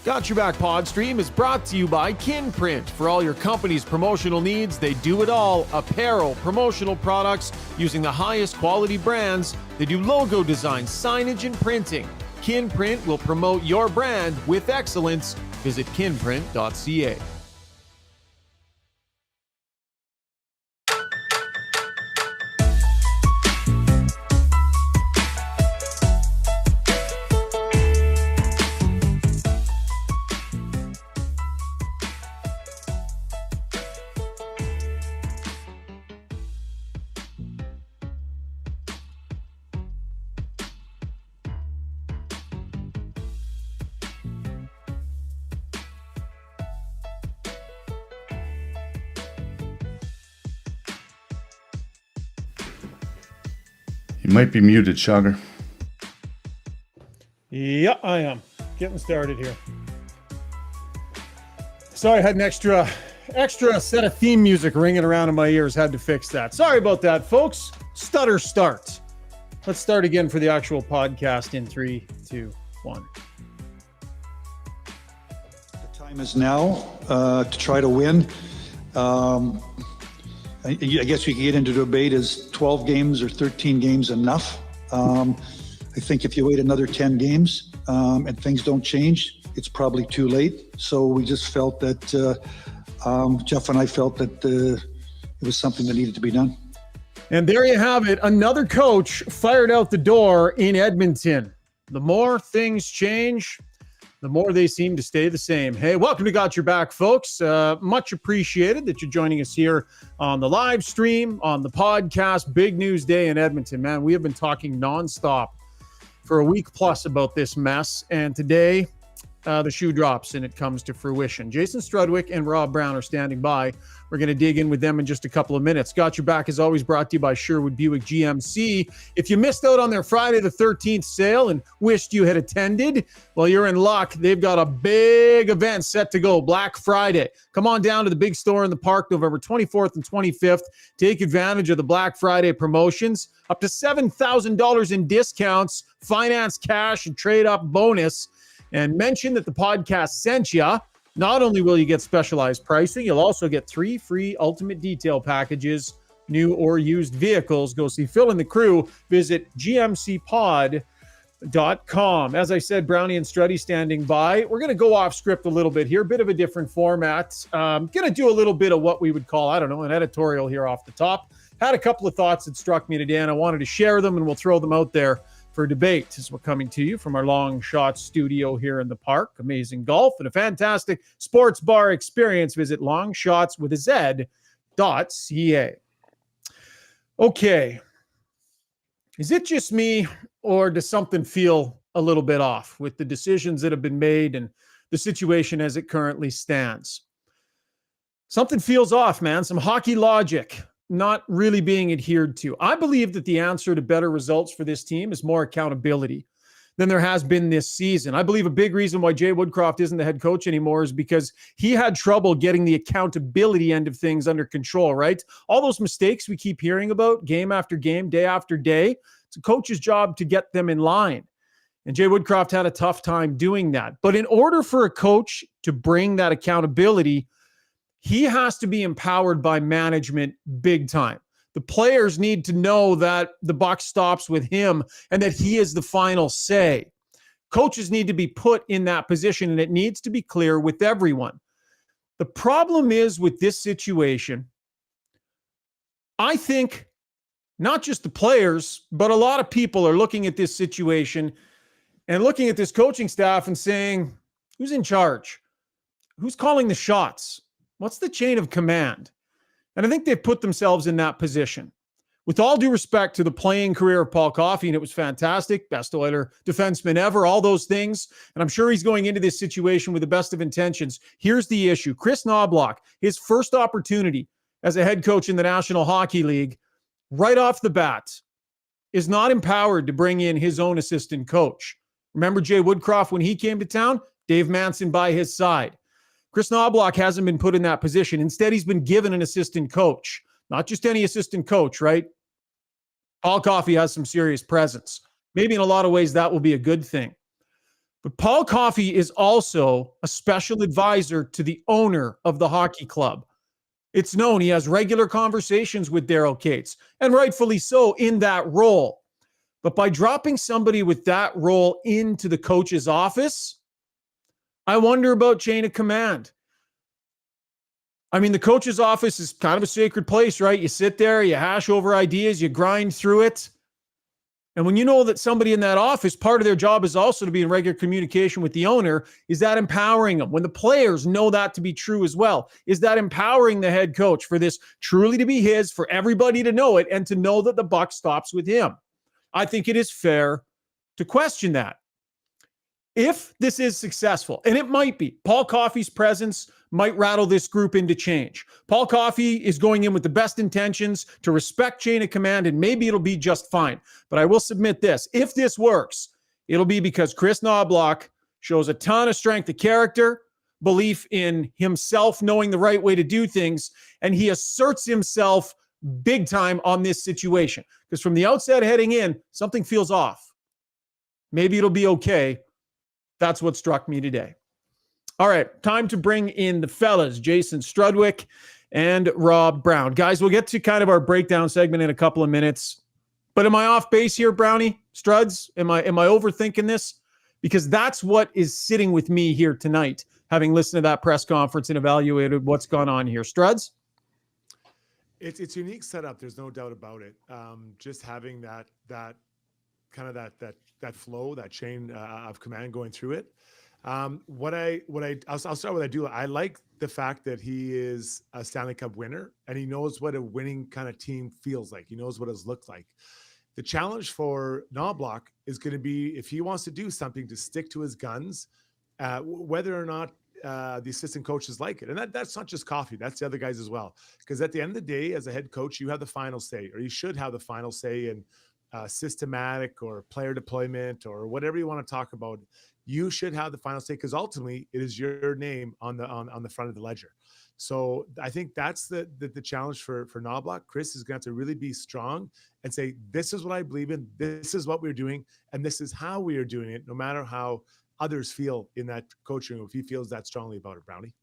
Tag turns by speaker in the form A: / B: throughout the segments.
A: Got Your Back Podstream is brought to you by Kinprint. For all your company's promotional needs, they do it all. Apparel, promotional products using the highest quality brands. They do logo design, signage, and printing. Kinprint will promote your brand with excellence. Visit kinprint.ca.
B: You might be muted, Shogger.
C: Yeah, I am. Getting started here. Sorry, I had an extra set of theme music ringing around in my ears. Had to fix that. Sorry about that, folks. Stutter start. Let's start again for the actual podcast in 3, 2, 1.
D: The time is now to try to win. I guess we could get into debate, is 12 games or 13 games enough? I think if you wait another 10 games and things don't change, it's probably too late. So we just felt that, Jeff and I felt that it was something that needed to be done.
C: And there you have it. Another coach fired out the door in Edmonton. The more things change, the more they seem to stay the same. Hey, welcome to Got Your Back, folks. Much appreciated that you're joining us here on the live stream, on the podcast. Big news day in Edmonton, man. We have been talking nonstop for a week plus about this mess. And today, the shoe drops and it comes to fruition. Jason Strudwick and Rob Brown are standing by. We're going to dig in with them in just a couple of minutes. Got Your Back is always brought to you by Sherwood Buick GMC. If you missed out on their Friday the 13th sale and wished you had attended, well, you're in luck. They've got a big event set to go, Black Friday. Come on down to the big store in the park, November 24th and 25th. Take advantage of the Black Friday promotions. Up to $7,000 in discounts, finance, cash, and trade-up bonus. And mention that the podcast sent you. Not only will you get specialized pricing, you'll also get 3 free ultimate detail packages, new or used vehicles. Go see Phil and the crew. Visit gmcpod.com. As I said, Brownie and Struddy standing by. We're going to go off script a little bit here, bit of a different format. Going to do a little bit of what we would call, I don't know, an editorial here off the top. Had a couple of thoughts that struck me today, and I wanted to share them, and we'll throw them out there for debate as we're coming to you from our Long Shot studio here in the park. Amazing golf and a fantastic sports bar experience. Visit longshotswithaz.ca. Okay. Is it just me, or does something feel a little bit off with the decisions that have been made and the situation as it currently stands? Something feels off, man. Some hockey logic not really being adhered to. I believe that the answer to better results for this team is more accountability than there has been this season. I believe a big reason why Jay Woodcroft isn't the head coach anymore is because he had trouble getting the accountability end of things under control, right? All those mistakes we keep hearing about game after game, day after day, it's a coach's job to get them in line. And Jay Woodcroft had a tough time doing that. But in order for a coach to bring that accountability, he has to be empowered by management big time. The players need to know that the buck stops with him and that he is the final say. Coaches need to be put in that position, and it needs to be clear with everyone. The problem is with this situation, I think not just the players, but a lot of people are looking at this situation and looking at this coaching staff and saying, who's in charge? Who's calling the shots? What's the chain of command? And I think they've put themselves in that position. With all due respect to the playing career of Paul Coffey, and it was fantastic, best Oiler defenseman ever, all those things, and I'm sure he's going into this situation with the best of intentions. Here's the issue. Chris Knoblauch, his first opportunity as a head coach in the National Hockey League, right off the bat, is not empowered to bring in his own assistant coach. Remember Jay Woodcroft when he came to town? Dave Manson by his side. Chris Knoblauch hasn't been put in that position. Instead, he's been given an assistant coach. Not just any assistant coach, right? Paul Coffey has some serious presence. Maybe in a lot of ways that will be a good thing. But Paul Coffey is also a special advisor to the owner of the hockey club. It's known he has regular conversations with Daryl Cates, and rightfully so in that role. But by dropping somebody with that role into the coach's office, I wonder about chain of command. I mean, the coach's office is kind of a sacred place, right? You sit there, you hash over ideas, you grind through it. And when you know that somebody in that office, part of their job is also to be in regular communication with the owner, is that empowering them? When the players know that to be true as well, is that empowering the head coach for this truly to be his, for everybody to know it, and to know that the buck stops with him? I think it is fair to question that. If this is successful, and it might be, Paul Coffey's presence might rattle this group into change. Paul Coffey is going in with the best intentions to respect chain of command, and maybe it'll be just fine. But I will submit this. If this works, it'll be because Chris Knobloch shows a ton of strength of character, belief in himself knowing the right way to do things, and he asserts himself big time on this situation. Because from the outset heading in, something feels off. Maybe it'll be okay. That's what struck me today. All right, time to bring in the fellas, Jason Strudwick and Rob Brown. Guys, we'll get to kind of our breakdown segment in a couple of minutes. But am I off base here, Brownie? Struds? Am I overthinking this? Because that's what is sitting with me here tonight, having listened to that press conference and evaluated what's gone on here. Struds?
E: It's a unique setup. There's no doubt about it. Just having that kind of that flow, that chain of command going through it. I'll start with what I do. I like the fact that he is a Stanley Cup winner and he knows what a winning kind of team feels like. He knows what it's looked like. The challenge for Knobloch is going to be, if he wants to do something, to stick to his guns, whether or not the assistant coaches like it. And that's not just Coffey, that's the other guys as well. Because at the end of the day, as a head coach, you have the final say, or you should have the final say in systematic or player deployment or whatever you want to talk about. You should have the final say because ultimately it is your name on the front of the ledger. So I think that's the challenge for Knobloch. Chris is going to have to really be strong and say, this is what I believe in, this is what we're doing, and this is how we are doing it, no matter how others feel in that coaching room, if he feels that strongly about it. Brownie?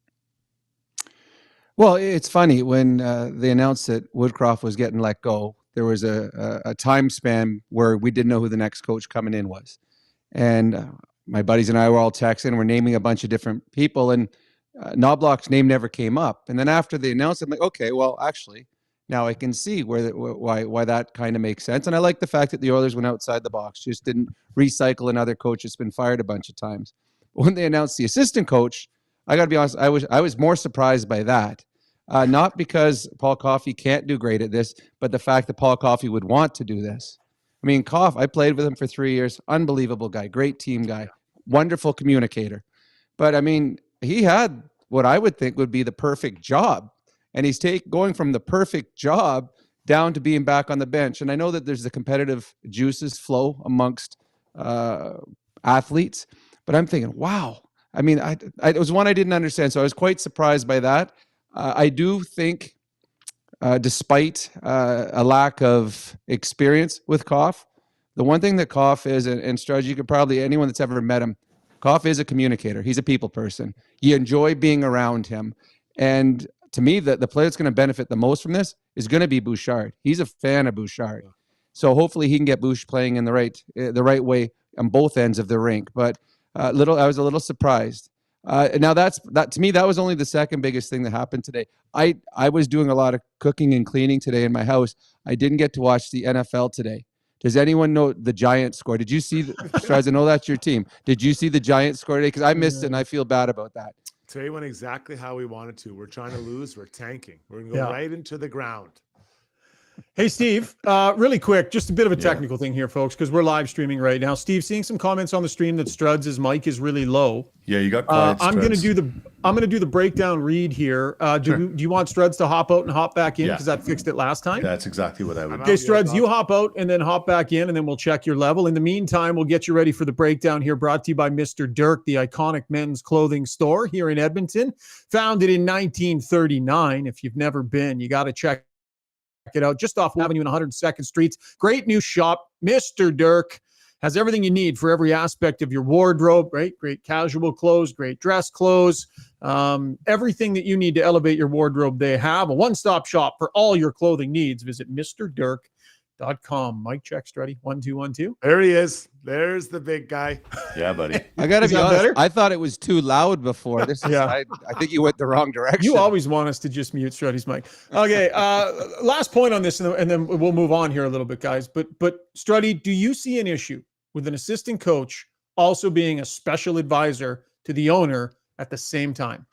F: Well, it's funny when they announced that Woodcroft was getting let go, there was a time span where we didn't know who the next coach coming in was. And my buddies and I were all texting, we're naming a bunch of different people, and Knobloch's name never came up. And then after they announced it, I'm like, okay, well, actually, now I can see why that kind of makes sense. And I like the fact that the Oilers went outside the box, just didn't recycle another coach that's been fired a bunch of times. When they announced the assistant coach, I got to be honest, I was more surprised by that. Not because Paul Coffey can't do great at this, but the fact that Paul Coffey would want to do this. I mean, I played with him for 3 years. Unbelievable guy, great team guy, wonderful communicator. But I mean, he had what I would think would be the perfect job. And he's going from the perfect job down to being back on the bench. And I know that there's the competitive juices flow amongst athletes, but I'm thinking, wow. I mean, it was one I didn't understand. So I was quite surprised by that. I do think, despite a lack of experience with Coff, the one thing that Coff is, and Strudge, you could probably, anyone that's ever met him, Coff is a communicator. He's a people person. You enjoy being around him. And to me, the player that's going to benefit the most from this is going to be Bouchard. He's a fan of Bouchard. So hopefully he can get Bouch playing in the right way on both ends of the rink. But I was a little surprised. Now that to me, that was only the second biggest thing that happened today. I was doing a lot of cooking and cleaning today in my house. I didn't get to watch the NFL today. Does anyone know the Giants score? Did you see Struz? I know that's your team. Did you see the Giants score today? Because I missed it and I feel bad about that.
E: Today went exactly how we wanted to. We're trying to lose. We're tanking. We're going to go right into the ground.
C: Hey, Steve, really quick, just a bit of a technical thing here, folks, because we're live streaming right now. Steve, seeing some comments on the stream that Struds' mic is really low.
B: Yeah, you got quiet.
C: I'm going to do the breakdown read here. Do you want Struds to hop out and hop back in because that fixed it last time?
B: That's exactly what I would do.
C: Okay, Struds, you hop out and then hop back in, and then we'll check your level. In the meantime, we'll get you ready for the breakdown here, brought to you by Mr. Dirk, the iconic men's clothing store here in Edmonton, founded in 1939. If you've never been, you got to check it out, just off Avenue and 102nd Streets. Great new shop, Mr. Dirk. has everything you need for every aspect of your wardrobe, right? Great casual clothes, great dress clothes, everything that you need to elevate your wardrobe. They have a one-stop shop for all your clothing needs. Visit MrDirk.com. Mic check, Struddy. 1, 2, 1, 2.
E: There he is. There's the big guy.
B: Yeah, buddy.
F: I gotta
C: Is
F: be
C: that
F: honest.
C: better?
F: I thought it was too loud before. This is,
C: Yeah.
F: I think you went the wrong direction.
C: You always want us to just mute Struddy's mic. Okay, last point on this, and then we'll move on here a little bit, guys. But Struddy, do you see an issue with an assistant coach also being a special advisor to the owner at the same time?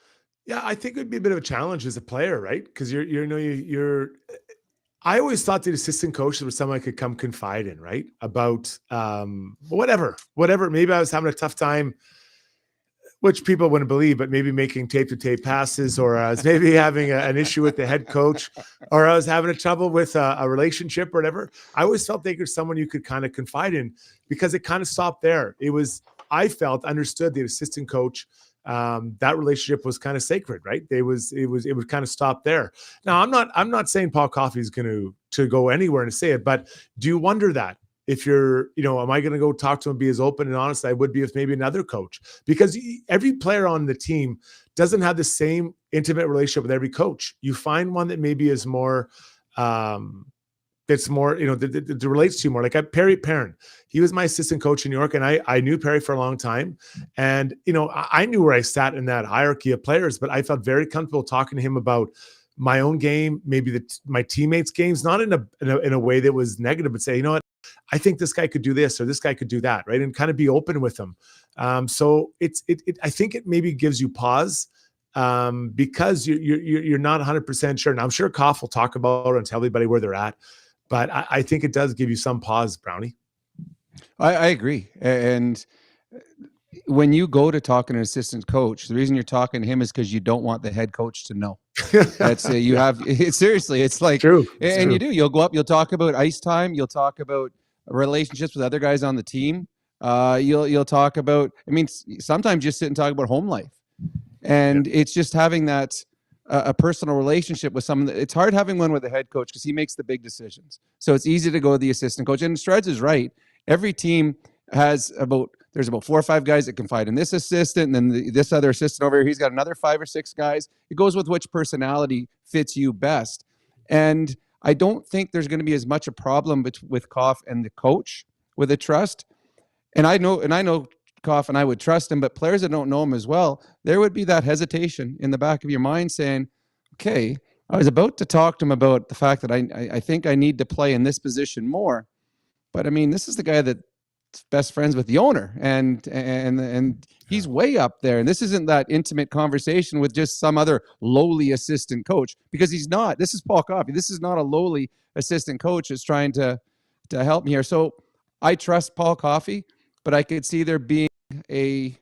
E: Yeah, I think it would be a bit of a challenge as a player, right? Because you're. I always thought the assistant coach was someone I could come confide in, right? About whatever. Maybe I was having a tough time, which people wouldn't believe, but maybe making tape-to-tape passes, or I was maybe having an issue with the head coach, or I was having a trouble with a relationship or whatever. I always felt they were someone you could kind of confide in, because it kind of stopped there. I understood the assistant coach. That relationship was kind of sacred, right? It would kind of stop there. Now, I'm not saying Paul Coffey is going to go anywhere and say it, but do you wonder that if you're, am I going to go talk to him, be as open and honest as I would be with maybe another coach? Because every player on the team doesn't have the same intimate relationship with every coach. You find one that maybe is more, that's more, that relates to you more. Like Perry Perrin, he was my assistant coach in New York, and I knew Perry for a long time. And, I knew where I sat in that hierarchy of players, but I felt very comfortable talking to him about my own game, maybe my teammates' games, not in a way that was negative, but say, you know what, I think this guy could do this or this guy could do that, right? And kind of be open with them. So I think it maybe gives you pause, because you're not 100% sure. And I'm sure Koff will talk about it and tell everybody where they're at. But I think it does give you some pause, Brownie.
F: I agree. And when you go to talk to an assistant coach, the reason you're talking to him is because you don't want the head coach to know. That's seriously, it's like,
E: True.
F: And you'll go up, you'll talk about ice time. You'll talk about relationships with other guys on the team. You'll talk about, sometimes just sit and talk about home life. And it's just having that, a personal relationship with someone. It's hard having one with a head coach because he makes the big decisions. So it's easy to go with the assistant coach. And Struds is right. Every team has there's about 4 or 5 guys that confide in this assistant, and then this other assistant over here, he's got another 5 or 6 guys. It goes with which personality fits you best. And I don't think there's going to be as much a problem with Koff and the coach with a trust. And I know Koff and I would trust him, but players that don't know him as well, there would be that hesitation in the back of your mind saying, okay, I was about to talk to him about the fact that I think I need to play in this position more. But this is the guy that's best friends with the owner, and he's way up there. And this isn't that intimate conversation with just some other lowly assistant coach, because he's not. This is Paul Coffey. This is not a lowly assistant coach that's trying to help me here. So I trust Paul Coffey, but I could see there being a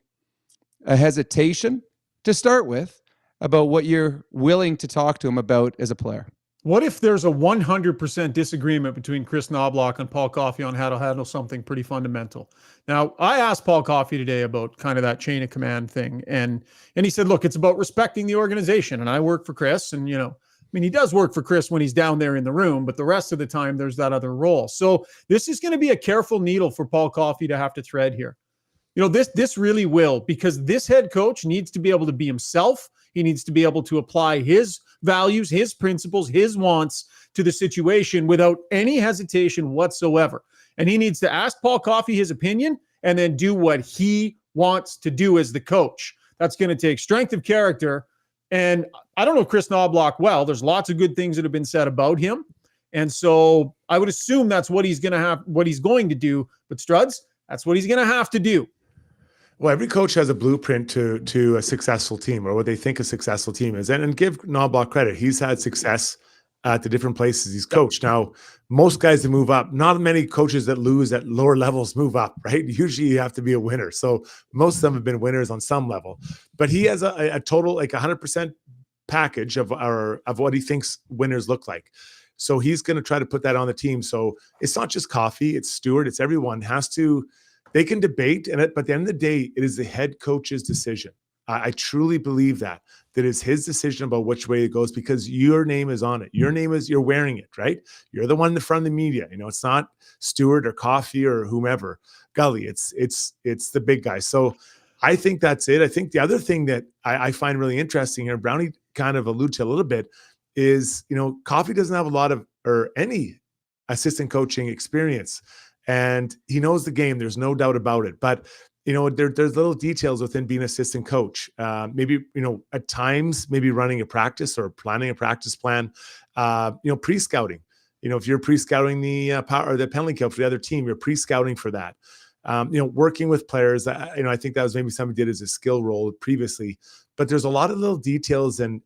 F: hesitation to start with about what you're willing to talk to him about as a player.
C: What if there's a 100% disagreement between Chris Knobloch and Paul Coffey on how to handle something pretty fundamental? Now, I asked Paul Coffey today about kind of that chain of command thing, and he said, look, it's about respecting the organization, and I work for Chris, and he does work for Chris when he's down there in the room, but the rest of the time there's that other role. So this is going to be a careful needle for Paul Coffey to have to thread here. This really will, because this head coach needs to be able to be himself. He needs to be able to apply his values, his principles, his wants to the situation without any hesitation whatsoever. And he needs to ask Paul Coffey his opinion and then do what he wants to do as the coach. That's going to take strength of character. And I don't know Chris Knobloch well. There's lots of good things that have been said about him. And so I would assume that's what he's going to do. But Struds, that's what he's going to have to do.
E: Well, every coach has a blueprint to a successful team, or what they think a successful team is. And give Knobloch credit. He's had success at the different places he's coached. Now, most guys that move up, not many coaches that lose at lower levels move up, right? Usually you have to be a winner. So most of them have been winners on some level. But he has a total, like 100% package of what he thinks winners look like. So he's going to try to put that on the team. So it's not just Coffey, it's Stewart, it's everyone has to. They can debate, but at the end of the day, it is the head coach's decision. I truly believe that it's his decision about which way it goes, because your name is on it. Your name is, you're wearing it, right? You're the one in the front of the media. It's not Stewart or Coffey or whomever. Gully, it's the big guy. So I think that's it. I think the other thing that I find really interesting here, Brownie kind of alluded to a little bit, is, Coffey doesn't have a lot of, or any assistant coaching experience, and he knows the game. There's no doubt about it. But there's little details within being assistant coach. Maybe, at times, maybe running a practice or planning a practice plan, pre-scouting. If you're pre-scouting the power or the penalty kill for the other team, you're pre-scouting for that. Working with players, I think that was maybe something he did as a skill role previously, but there's a lot of little details, and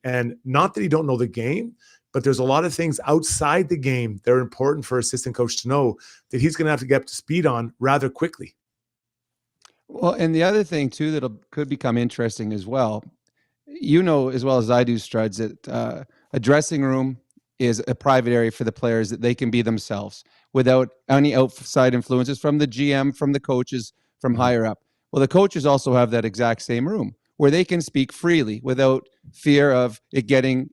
E: not that you don't know the game, but there's a lot of things outside the game that are important for assistant coach to know that he's going to have to get up to speed on rather quickly.
F: Well, and the other thing too that could become interesting as well, as well as I do, Struds, that a dressing room is a private area for the players that they can be themselves without any outside influences from the GM, from the coaches, from higher up. Well, the coaches also have that exact same room where they can speak freely without fear of it getting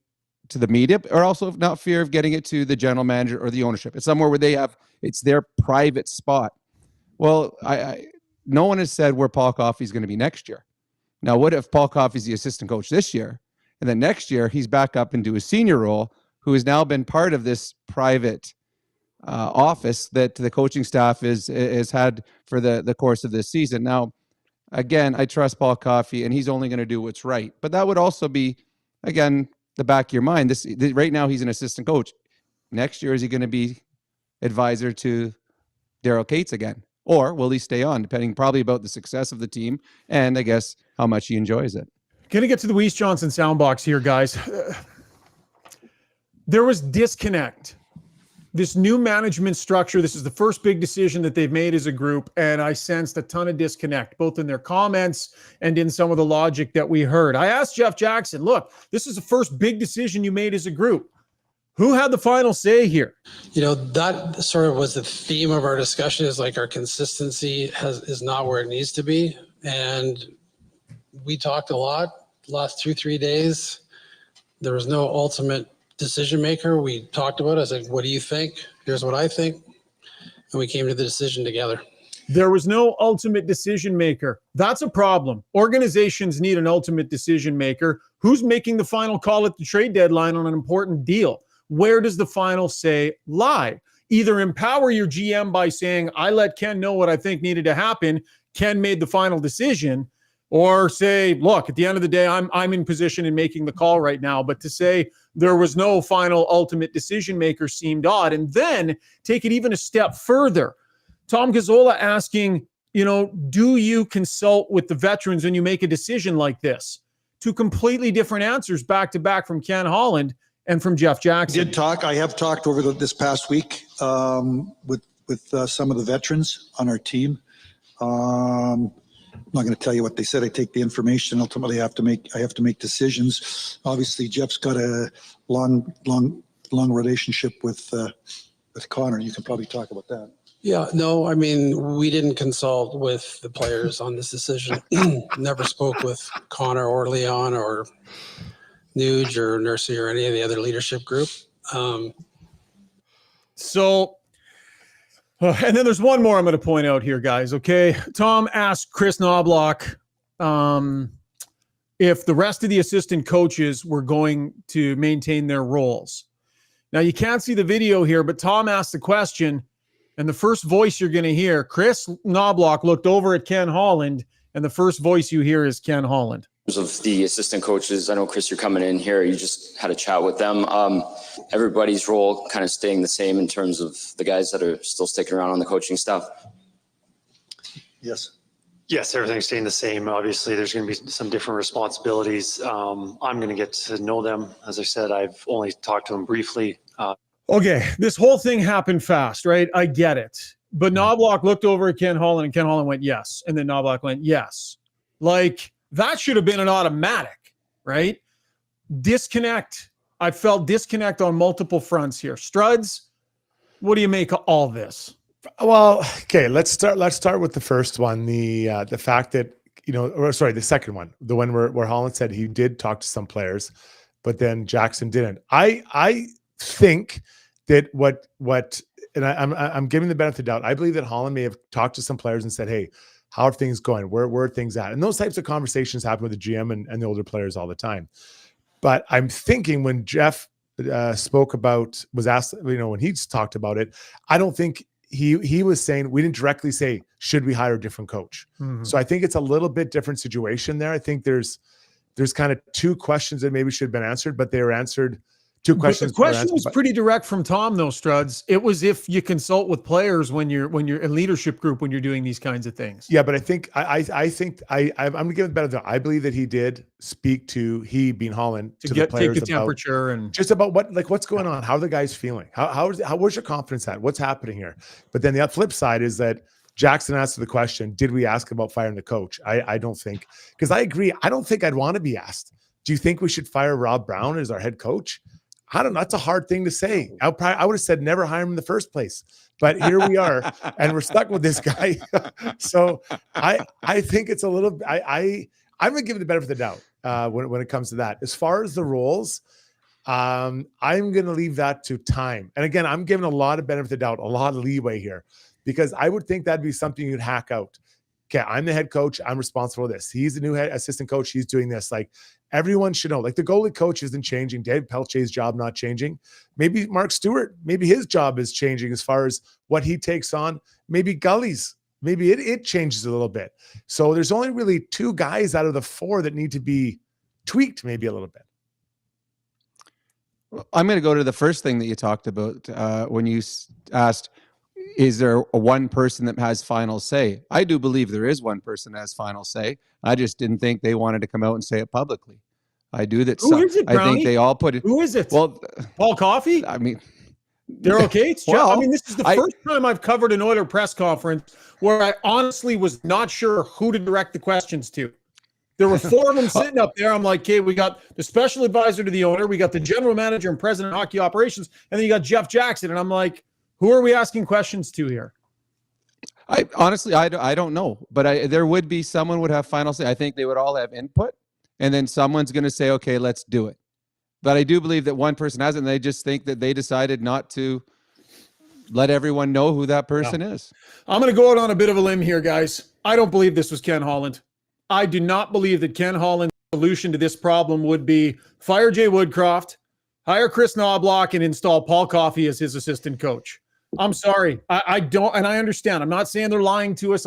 F: to the media, or also not fear of getting it to the general manager or the ownership. It's somewhere where it's their private spot. Well, no one has said where Paul Coffey is going to be next year. Now, what if Paul Coffey's the assistant coach this year, and then next year he's back up into a senior role, who has now been part of this private office that the coaching staff is had for the course of this season. Now, again, I trust Paul Coffey, and he's only going to do what's right. But that would also be, again, the back of your mind. Right now, he's an assistant coach. Next year, is he going to be advisor to Daryl Cates again? Or will he stay on, depending probably about the success of the team and, I guess, how much he enjoys it?
C: Going to get to the Weiss Johnson soundbox here, guys. There was disconnect. This new management structure, this is the first big decision that they've made as a group, and I sensed a ton of disconnect, both in their comments and in some of the logic that we heard. I asked Jeff Jackson, look, this is the first big decision you made as a group. Who had the final say here?
G: That sort of was the theme of our discussion, is like our consistency is not where it needs to be. And we talked a lot the last 2-3 days. There was no ultimate decision maker. We talked about it. I said, what do you think? Here's what I think. And we came to the decision together.
C: There was no ultimate decision maker. That's a problem. Organizations need an ultimate decision maker. Who's making the final call at the trade deadline on an important deal? Where does the final say lie? Either empower your GM by saying, I let Ken know what I think needed to happen. Ken made the final decision. Or say, look, at the end of the day, I'm in position in making the call right now. But to say there was no final ultimate decision maker seemed odd. And then take it even a step further. Tom Gazzola asking, do you consult with the veterans when you make a decision like this? Two completely different answers back to back from Ken Holland and from Jeff Jackson.
D: I have talked over this past week with some of the veterans on our team. I'm not going to tell you what they said. I take the information. Ultimately, I have to make decisions. Obviously, Jeff's got a long relationship with Connor. You can probably talk about that.
G: Yeah, no, I mean, we didn't consult with the players on this decision. Never spoke with Connor or Leon or Nuge or Nursey or any of the other leadership group.
C: And then there's one more I'm going to point out here, guys. Okay. Tom asked Chris Knobloch if the rest of the assistant coaches were going to maintain their roles. Now, you can't see the video here, but Tom asked the question, and the first voice you're going to hear, Chris Knobloch looked over at Ken Holland, and the first voice you hear is Ken Holland.
H: Of the assistant coaches, I know, Chris, you're coming in here. You just had a chat with them. Everybody's role kind of staying the same in terms of the guys that are still sticking around on the coaching staff?
D: Yes.
I: Yes, everything's staying the same. Obviously, there's going to be some different responsibilities. I'm going to get to know them. As I said, I've only talked to them briefly.
C: Okay, this whole thing happened fast, right? I get it. But Knobloch looked over at Ken Holland, and Ken Holland went, yes. And then Knobloch went, yes. Like, that should have been an automatic, right? Disconnect. I felt disconnect on multiple fronts here. Struds, what do you make of all this?
E: Well, okay, let's start with the first one. The fact that or sorry, the second one, the one where Holland said he did talk to some players, but then Jackson didn't. I think that and I'm giving the benefit of the doubt. I believe that Holland may have talked to some players and said, "Hey, how are things going? Where are things at?" And those types of conversations happen with the GM and the older players all the time. But I'm thinking when Jeff was asked, when he talked about it, I don't think he was saying, we didn't directly say, should we hire a different coach?
C: Mhm.
E: So I think it's a little bit different situation there. I think there's kind of two questions that maybe should have been answered, but they were answered. Two questions.
C: But the question was pretty direct from Tom, though, Struds. It was if you consult with players when you're a leadership group, when you're doing these kinds of things.
E: Yeah, but I think I'm going to give it better though. I believe that he did speak to, he being Holland, to the players,
C: take the temperature and
E: just about what's going on. How are the guys feeling? Where's your confidence at? What's happening here? But then the flip side is that Jackson answered the question, did we ask about firing the coach? I don't think, because I agree. I don't think I'd want to be asked, do you think we should fire Rob Brown as our head coach? I don't know. That's a hard thing to say. I would have said never hire him in the first place. But here we are, and we're stuck with this guy. So I think it's a little. I'm going to give it the benefit of the doubt when it comes to that. As far as the roles, I'm going to leave that to time. And again, I'm giving a lot of benefit of the doubt, a lot of leeway here, because I would think that'd be something you'd hack out. Okay, I'm the head coach. I'm responsible for this. He's the new head assistant coach. He's doing this. Like, everyone should know. Like, the goalie coach isn't changing. Dave Pelche's job not changing. Maybe Mark Stewart, maybe his job is changing as far as what he takes on. Maybe Gully's, maybe it changes a little bit. So there's only really two guys out of the four that need to be tweaked maybe a little bit.
F: I'm going to go to the first thing that you talked about when you asked, is there one person that has final say? I do believe there is one person that has final say. I just didn't think they wanted to come out and say it publicly. I do that.
C: Who is it,
F: I think they all put it.
C: Who is it?
F: Well,
C: Paul Coffey?
F: I mean,
C: Daryl Cates?
F: Well,
C: I mean, this is the first time I've covered an Oiler press conference where I honestly was not sure who to direct the questions to. There were four of them sitting up there. I'm like, okay, we got the special advisor to the owner, we got the general manager and president of hockey operations, and then you got Jeff Jackson. And I'm like, who are we asking questions to here?
F: I honestly don't know, but there would be someone would have final say. I think they would all have input, and then someone's going to say, okay, let's do it. But I do believe that one person has it, and they just think that they decided not to let everyone know who that person is.
C: I'm going to go out on a bit of a limb here, guys. I don't believe this was Ken Holland. I do not believe that Ken Holland's solution to this problem would be fire Jay Woodcroft, hire Chris Knobloch, and install Paul Coffey as his assistant coach. I'm sorry. I don't, and I understand. I'm not saying they're lying to us.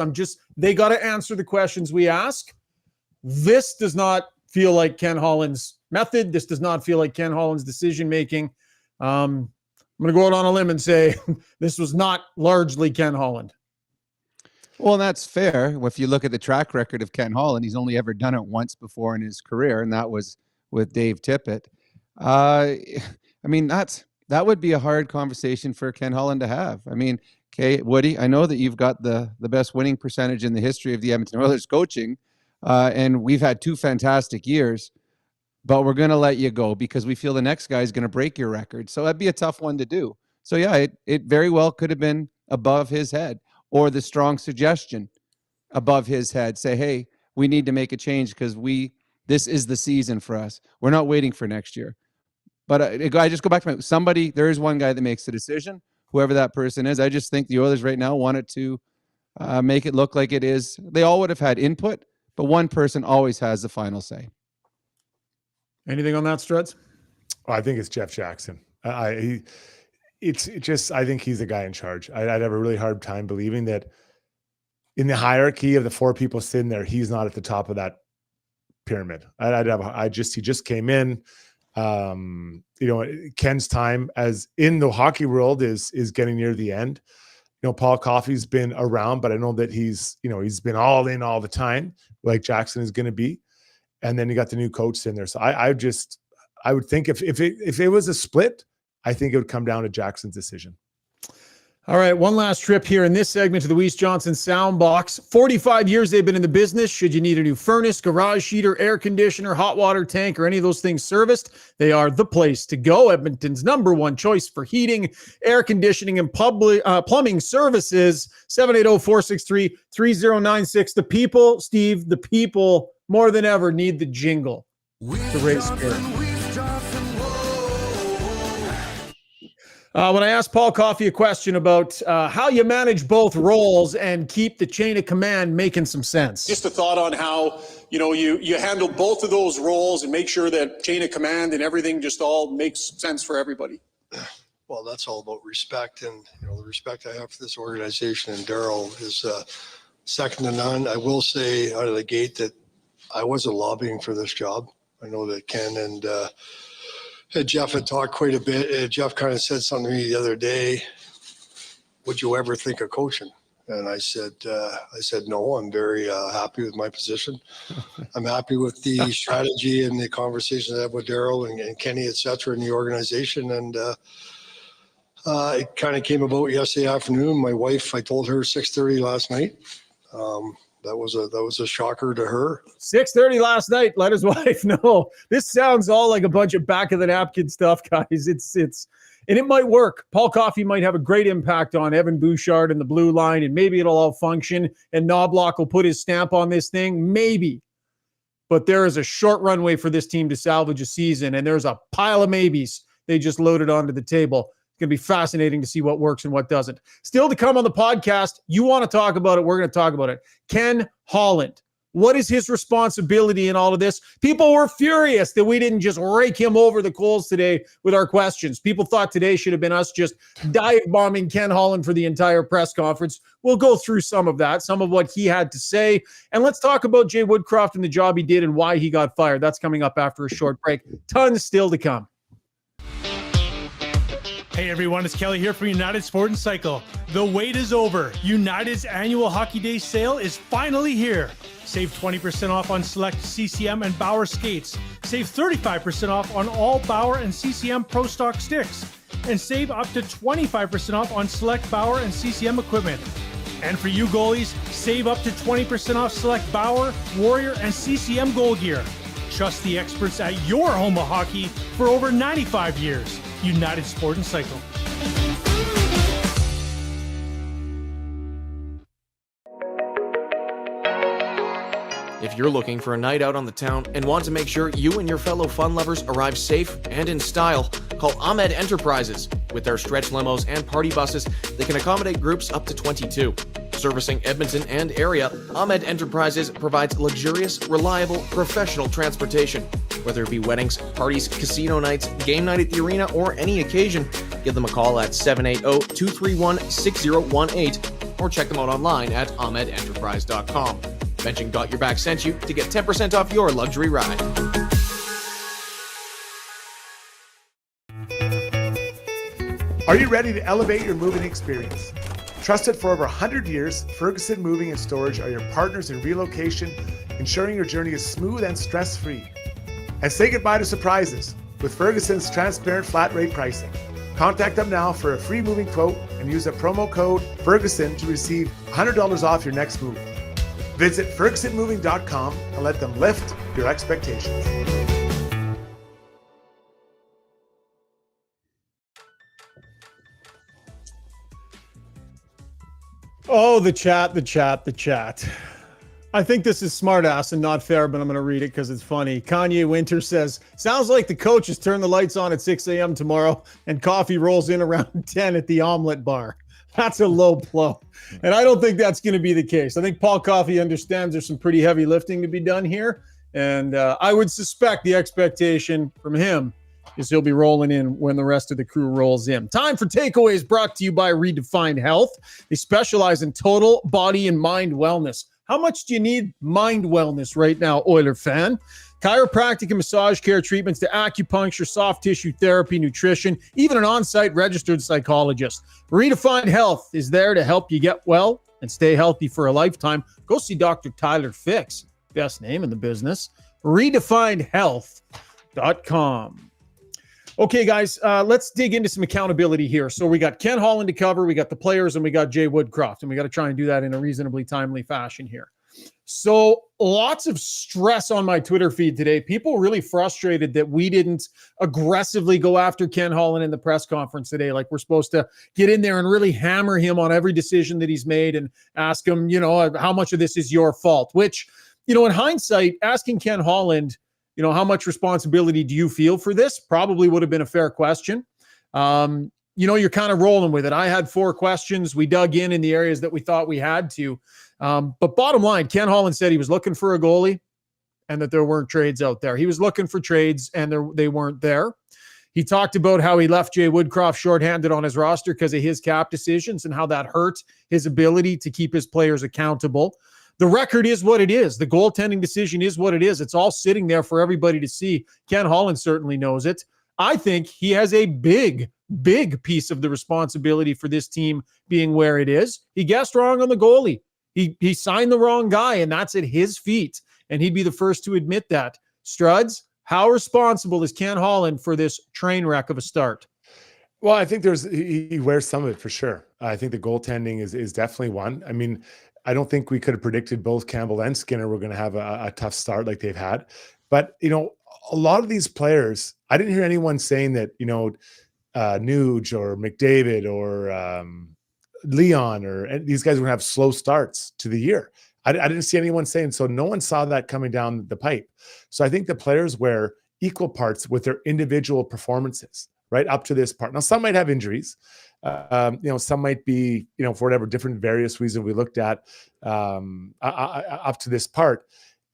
C: They got to answer the questions we ask. This does not feel like Ken Holland's method. This does not feel like Ken Holland's decision-making. I'm going to go out on a limb and say this was not largely Ken Holland.
F: Well, that's fair. If you look at the track record of Ken Holland, he's only ever done it once before in his career, and that was with Dave Tippett. I mean, that would be a hard conversation for Ken Holland to have. I mean, okay, Woody, I know that you've got the best winning percentage in the history of the Edmonton Oilers coaching, and we've had 2 fantastic years, but we're going to let you go because we feel the next guy is going to break your record. So that'd be a tough one to do. So yeah, it very well could have been above his head, or the strong suggestion above his head. Say, hey, we need to make a change because this is the season for us. We're not waiting for next year. But I just go back to somebody. There is one guy that makes the decision, whoever that person is. I just think the Oilers right now wanted to make it look like it is. They all would have had input, but one person always has the final say.
C: Anything on that, Struds?
E: Oh, I think it's Jeff Jackson. I think he's the guy in charge. I'd have a really hard time believing that in the hierarchy of the 4 people sitting there, he's not at the top of that pyramid. He just came in. Ken's time as in the hockey world is getting near the end. Paul Coffey's been around, but I know that he's been all in all the time, like Jackson is going to be. And then you got the new coach in there. So I would think if it was a split, I think it would come down to Jackson's decision.
C: All right, one last trip here in this segment to the Weiss Johnson Soundbox. 45 years they've been in the business. Should you need a new furnace, garage heater, air conditioner, hot water tank, or any of those things serviced, they are the place to go. Edmonton's #1 choice for heating, air conditioning, and plumbing services. 780-463-3096. The people, Steve, the people more than ever need the jingle to raise spirit. When I asked Paul Coffey a question about how you manage both roles and keep the chain of command making some sense.
J: Just a thought on how, you handle both of those roles and make sure that chain of command and everything just all makes sense for everybody.
K: Well, that's all about respect, and the respect I have for this organization and Darryl is second to none. I will say out of the gate that I wasn't lobbying for this job. I know that Ken and Jeff had talked quite a bit. Jeff kind of said something to me the other day. Would you ever think of coaching? And I said, no. I'm very happy with my position. I'm happy with the strategy and the conversations I have with Darryl and Kenny, et cetera, in the organization. And it kind of came about yesterday afternoon. My wife, I told her 6:30 last night. That was a shocker to her.
C: 6:30 last night. Let his wife know. This sounds all like a bunch of back of the napkin stuff, guys. It's and it might work. Paul Coffey might have a great impact on Evan Bouchard and the blue line, and maybe it'll all function. And Knobloch will put his stamp on this thing, maybe. But there is a short runway for this team to salvage a season, and there's a pile of maybes they just loaded onto the table. Going to be fascinating to see what works and what doesn't. Still to come on the podcast. You want to talk about it, we're going to talk about it. Ken Holland. What is his responsibility in all of this? People were furious that we didn't just rake him over the coals today with our questions. People thought today should have been us just dive bombing Ken Holland for the entire press conference. We'll go through some of that, some of what he had to say. And let's talk about Jay Woodcroft and the job he did and why he got fired. That's coming up after a short break. Tons still to come.
L: Hey everyone, it's Kelly here from United Sport and Cycle. The wait is over. United's annual Hockey Day sale is finally here. Save 20% off on select CCM and Bauer skates. Save 35% off on all Bauer and CCM Pro Stock sticks. And save up to 25% off on select Bauer and CCM equipment. And for you goalies, save up to 20% off select Bauer, Warrior, and CCM goal gear. Trust the experts at your home of hockey for over 95 years. United Sport and Cycle.
M: If you're looking for a night out on the town and want to make sure you and your fellow fun lovers arrive safe and in style, call Ahmed Enterprises. With their stretch limos and party buses, they can accommodate groups up to 22. Servicing Edmonton and area, Ahmed Enterprises provides luxurious, reliable, professional transportation. Whether it be weddings, parties, casino nights, game night at the arena, or any occasion, give them a call at 780-231-6018 or check them out online at ahmedenterprise.com. Mention Got Your Back sent you to get 10% off your luxury ride.
E: Are you ready to elevate your moving experience? Trusted for over 100 years, Ferguson Moving and Storage are your partners in relocation, ensuring your journey is smooth and stress-free. And say goodbye to surprises with Ferguson's transparent flat rate pricing. Contact them now for a free moving quote and use a promo code Ferguson to receive $100 off your next move. Visit FergusonMoving.com and let them lift your expectations.
C: Oh, the chat. I think this is smart ass and not fair, but I'm going to read it because it's funny. Kanye Winter says, sounds like the coaches turn the lights on at 6 a.m. tomorrow and coffee rolls in around 10 at the omelet bar. That's a low blow. And I don't think that's going to be the case. I think Paul Coffey understands there's some pretty heavy lifting to be done here. And I would suspect the expectation from him is he'll be rolling in when the rest of the crew rolls in. Time for Takeaways, brought to you by Redefined Health. They specialize in total body and mind wellness. How much do you need mind wellness right now, Oiler fan? Chiropractic and massage care treatments to acupuncture, soft tissue therapy, nutrition, even an on-site registered psychologist. Redefined Health is there to help you get well and stay healthy for a lifetime. Go see Dr. Tyler Fix, best name in the business. RedefinedHealth.com. Okay, guys, let's dig into some accountability here. So we got Ken Holland to cover, we got the players, and we got Jay Woodcroft, and we got to try and do that in a reasonably timely fashion here. So lots of stress on my Twitter feed today. People really frustrated that we didn't aggressively go after Ken Holland in the press conference today. Like we're supposed to get in there and really hammer him on every decision that he's made and ask him, how much of this is your fault? Which, in hindsight, asking Ken Holland, how much responsibility do you feel for this? Probably would have been a fair question. You're kind of rolling with it. I had 4 questions. We dug in the areas that we thought we had to. But bottom line, Ken Holland said he was looking for a goalie and that there weren't trades out there. He was looking for trades and they weren't there. He talked about how he left Jay Woodcroft shorthanded on his roster because of his cap decisions and how that hurt his ability to keep his players accountable. The record is what it is. The goaltending decision is what it is. It's all sitting there for everybody to see. Ken Holland certainly knows it. I think he has a big piece of the responsibility for this team being where it is. He guessed wrong on the goalie. He signed the wrong guy, and that's at his feet. And he'd be the first to admit that. Struds, how responsible is Ken Holland for this train wreck of a start?
E: Well, I think he wears some of it for sure. I think the goaltending is definitely one. I mean, I don't think we could have predicted both Campbell and Skinner were going to have a tough start like they've had. But, a lot of these players, I didn't hear anyone saying that, Nuge or McDavid or Leon or these guys were going to have slow starts to the year. I didn't see anyone saying, so no one saw that coming down the pipe. So I think the players wear equal parts with their individual performances, right, up to this part. Now, some might have injuries. Some might be, for whatever different various reason we looked at up to this part.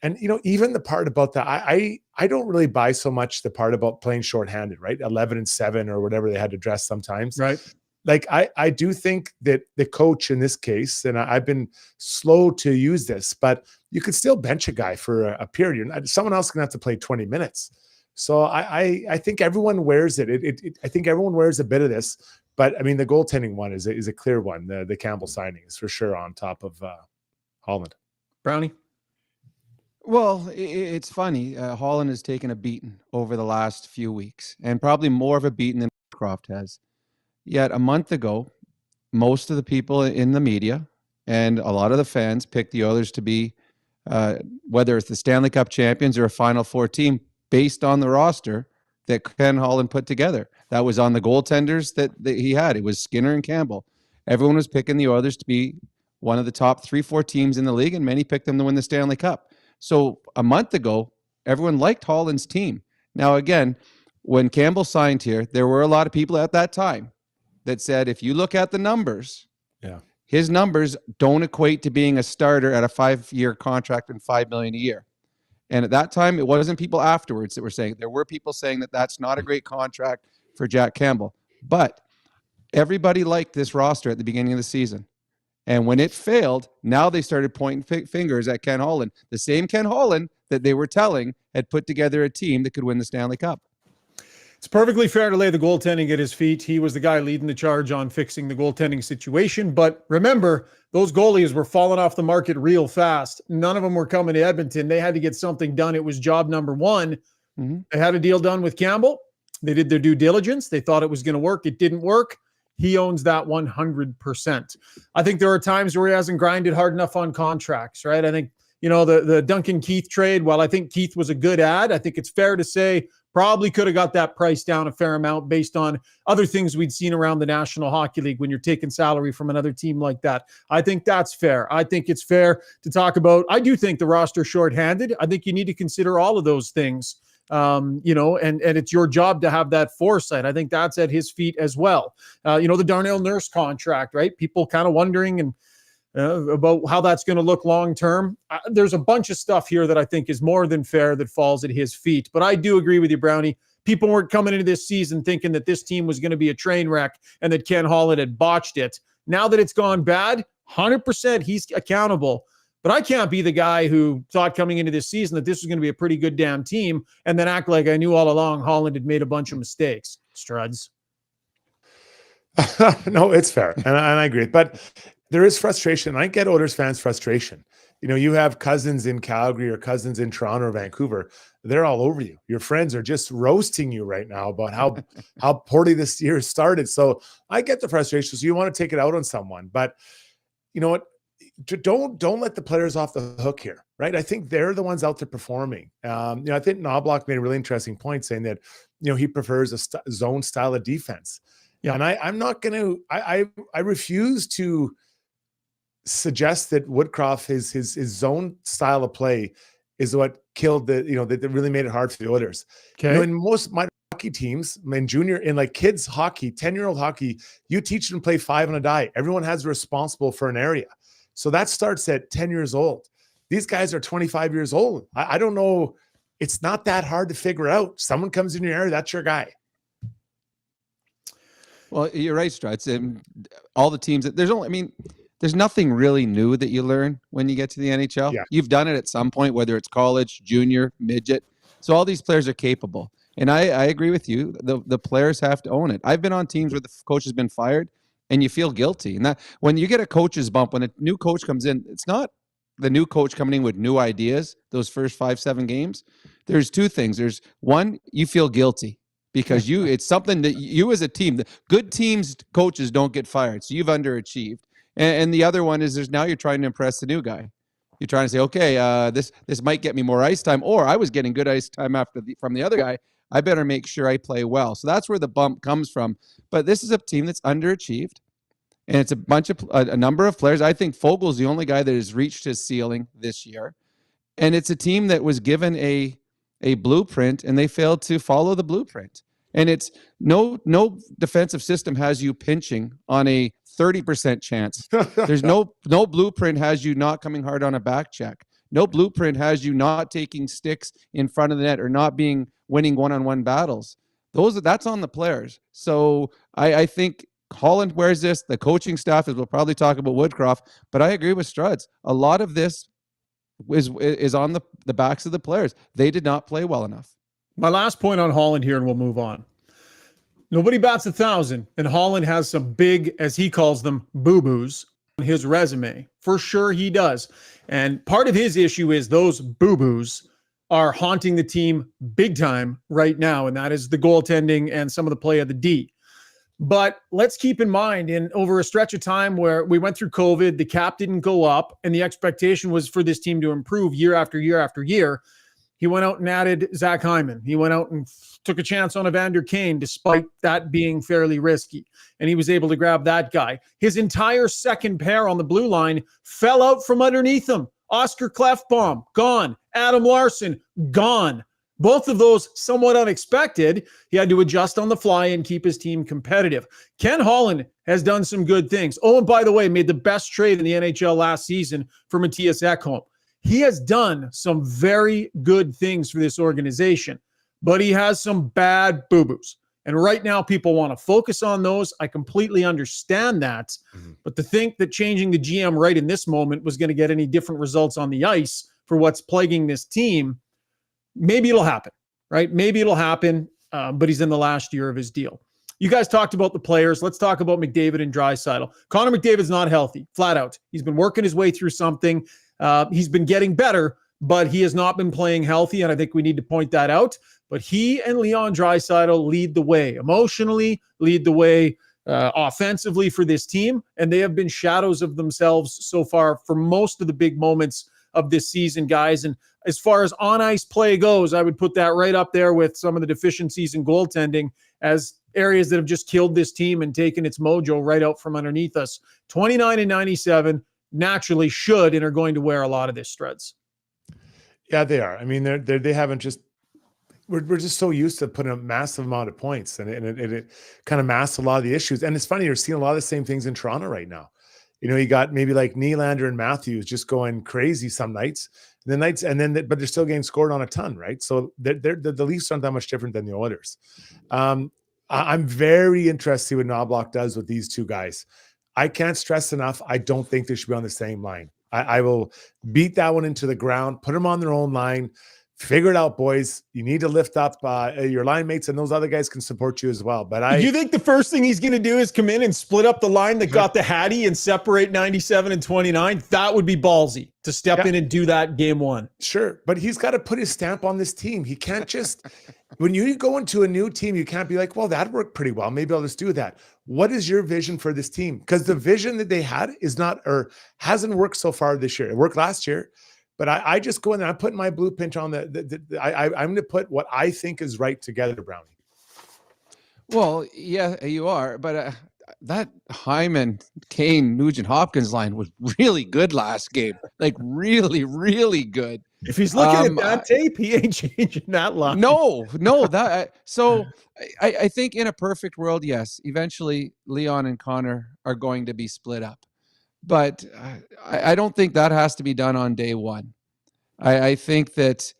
E: And, even the part about that, I don't really buy so much the part about playing shorthanded, right? 11-7 or whatever they had to dress sometimes.
C: Right.
E: Like, I do think that the coach in this case, and I've been slow to use this, but you could still bench a guy for a period. Someone else is going to have to play 20 minutes. So I think everyone wears it. I think everyone wears a bit of this. But, I mean, the goaltending one is a clear one. The Campbell signing is for sure on top of Holland.
C: Brownie?
F: Well, it's funny. Holland has taken a beating over the last few weeks, and probably more of a beating than Woodcroft has. Yet a month ago, most of the people in the media and a lot of the fans picked the Oilers to be, whether it's the Stanley Cup champions or a Final Four team, based on the roster that Ken Holland put together. That was on the goaltenders that he had. It was Skinner and Campbell. Everyone was picking the Oilers to be one of the top 3-4 teams in the league, and many picked them to win the Stanley Cup. So a month ago, everyone liked Holland's team. Now, again, when Campbell signed here, there were a lot of people at that time that said, if you look at the numbers, his numbers don't equate to being a starter at a 5-year contract and $5 million a year. And at that time, it wasn't people afterwards that were saying. There were people saying that that's not a great contract for Jack Campbell. But everybody liked this roster at the beginning of the season. And when it failed, now they started pointing fingers at Ken Holland. The same Ken Holland that they were telling had put together a team that could win the Stanley Cup.
C: It's perfectly fair to lay the goaltending at his feet. He was the guy leading the charge on fixing the goaltending situation. But remember, those goalies were falling off the market real fast. None of them were coming to Edmonton. They had to get something done. It was job number one. Mm-hmm. They had a deal done with Campbell. They did their due diligence. They thought it was going to work. It didn't work. He owns that 100%. I think there are times where he hasn't grinded hard enough on contracts, right? I think, the Duncan Keith trade, while I think Keith was a good ad, I think it's fair to say probably could have got that price down a fair amount based on other things we'd seen around the National Hockey League when you're taking salary from another team like that. I think that's fair. I think it's fair to talk about, I do think the roster shorthanded. I think you need to consider all of those things. And it's your job to have that foresight. I think that's at his feet as well. The Darnell Nurse contract, right? People kind of wondering and about how that's going to look long-term. There's a bunch of stuff here that I think is more than fair that falls at his feet. But I do agree with you, Brownie. People weren't coming into this season thinking that this team was going to be a train wreck and that Ken Holland had botched it. Now that it's gone bad, 100% he's accountable. But I can't be the guy who thought coming into this season that this was going to be a pretty good damn team and then act like I knew all along Holland had made a bunch of mistakes. Struds.
E: No, it's fair. And I agree. But there is frustration. I get Oilers fans' frustration. you have cousins in Calgary or cousins in Toronto or Vancouver. They're all over you. Your friends are just roasting you right now about how poorly this year started. So I get the frustration. So you want to take it out on someone, but you know what? Don't let the players off the hook here, right? I think they're the ones out there performing. I think Knobloch made a really interesting point saying that, he prefers a zone style of defense. Yeah. And I'm not going to, I refuse to suggest that Woodcroft, his zone style of play is what killed that really made it hard for the Oilers.
C: Okay.
E: In most minor hockey teams, in like kids hockey, 10-year-old hockey, you teach them to play 5 on a die. Everyone has responsible for an area. So that starts at 10 years old. These guys are 25 years old. I don't know. It's not that hard to figure out. Someone comes in your area, that's your guy.
F: Well, you're right, Struts. And all the teams there's nothing really new that you learn when you get to the NHL.
E: Yeah.
F: You've done it at some point, whether it's college, junior, midget. So all these players are capable. And I agree with you. The players have to own it. I've been on teams where the coach has been fired and you feel guilty. And that when you get a coach's bump, when a new coach comes in, it's not the new coach coming in with new ideas, those first 5-7 games. There's two things. There's one, you feel guilty because it's something that you as a team, the good teams, coaches don't get fired. So you've underachieved. And the other one is now you're trying to impress the new guy. You're trying to say, okay, this might get me more ice time, or I was getting good ice time from the other guy. I better make sure I play well. So that's where the bump comes from. But this is a team that's underachieved, and it's a number of players. I think Fogel's the only guy that has reached his ceiling this year, and it's a team that was given a blueprint, and they failed to follow the blueprint. And it's no defensive system has you pinching on a 30% chance. There's no blueprint has you not coming hard on a back check. No blueprint has you not taking sticks in front of the net or not winning one-on-one battles. That's on the players. So I think Holland wears this. The coaching staff, as we'll probably talk about Woodcroft, but I agree with Struds. A lot of this is on the backs of the players. They did not play well enough.
C: My last point on Holland here, and we'll move on. Nobody bats 1,000, and Holland has some big, as he calls them, boo-boos on his resume. For sure he does. And part of his issue is those boo-boos are haunting the team big time right now, and that is the goaltending and some of the play of the D. But let's keep in mind, over a stretch of time where we went through COVID, the cap didn't go up, and the expectation was for this team to improve year after year after year. He went out and added Zach Hyman. He went out and took a chance on Evander Kane, despite that being fairly risky. And he was able to grab that guy. His entire second pair on the blue line fell out from underneath him. Oscar Klefbom, gone. Adam Larson, gone. Both of those somewhat unexpected. He had to adjust on the fly and keep his team competitive. Ken Holland has done some good things. Oh, and by the way, made the best trade in the NHL last season for Matthias Ekholm. He has done some very good things for this organization, but he has some bad boo-boos. And right now, people want to focus on those. I completely understand that. Mm-hmm. But to think that changing the GM right in this moment was going to get any different results on the ice for what's plaguing this team, maybe it'll happen, right? Maybe it'll happen, but he's in the last year of his deal. You guys talked about the players. Let's talk about McDavid and Draisaitl. Connor McDavid's not healthy, flat out. He's been working his way through something. He's been getting better, but he has not been playing healthy, and I think we need to point that out. But he and Leon Draisaitl lead the way, emotionally lead the way, offensively for this team, and they have been shadows of themselves so far for most of the big moments of this season, guys. And as far as on-ice play goes, I would put that right up there with some of the deficiencies in goaltending as areas that have just killed this team and taken its mojo right out from underneath us. 29 and 97 naturally should and are going to wear a lot of this, Struds.
E: Yeah, they are. I mean, they haven't just we're just so used to putting a massive amount of points, and it kind of masks a lot of the issues. And it's funny, you're seeing a lot of the same things in Toronto right now. You got maybe like Nylander and Matthews just going crazy some nights, but they're still getting scored on a ton, right? So the Leafs aren't that much different than the Oilers. I'm very interested to see what Knobloch does with these two guys. I can't stress enough, I don't think they should be on the same line. I will beat that one into the ground, put them on their own line. figure it out, boys. You need to lift up your line mates, and those other guys can support you as well. But
C: you think the first thing he's going to do is come in and split up the line that got the Hattie and separate 97 and 29? That would be ballsy to step in and do that game one.
E: Sure, but he's got to put his stamp on this team. He can't just when you go into a new team, you can't be like, well, that worked pretty well. Maybe I'll just do that. What is your vision for this team? Because the vision that they had is not or hasn't worked so far this year. It worked last year. But I just go in there. I'm putting my blueprint on I'm going to put what I think is right together, Brownie.
F: Well, yeah, you are. But that Hyman, Kane, Nugent, Hopkins line was really good last game. Like really, really good.
C: If he's looking at that tape, he ain't changing that line.
F: No. I think in a perfect world, yes, eventually Leon and Connor are going to be split up. But I don't think that has to be done on day one. I think that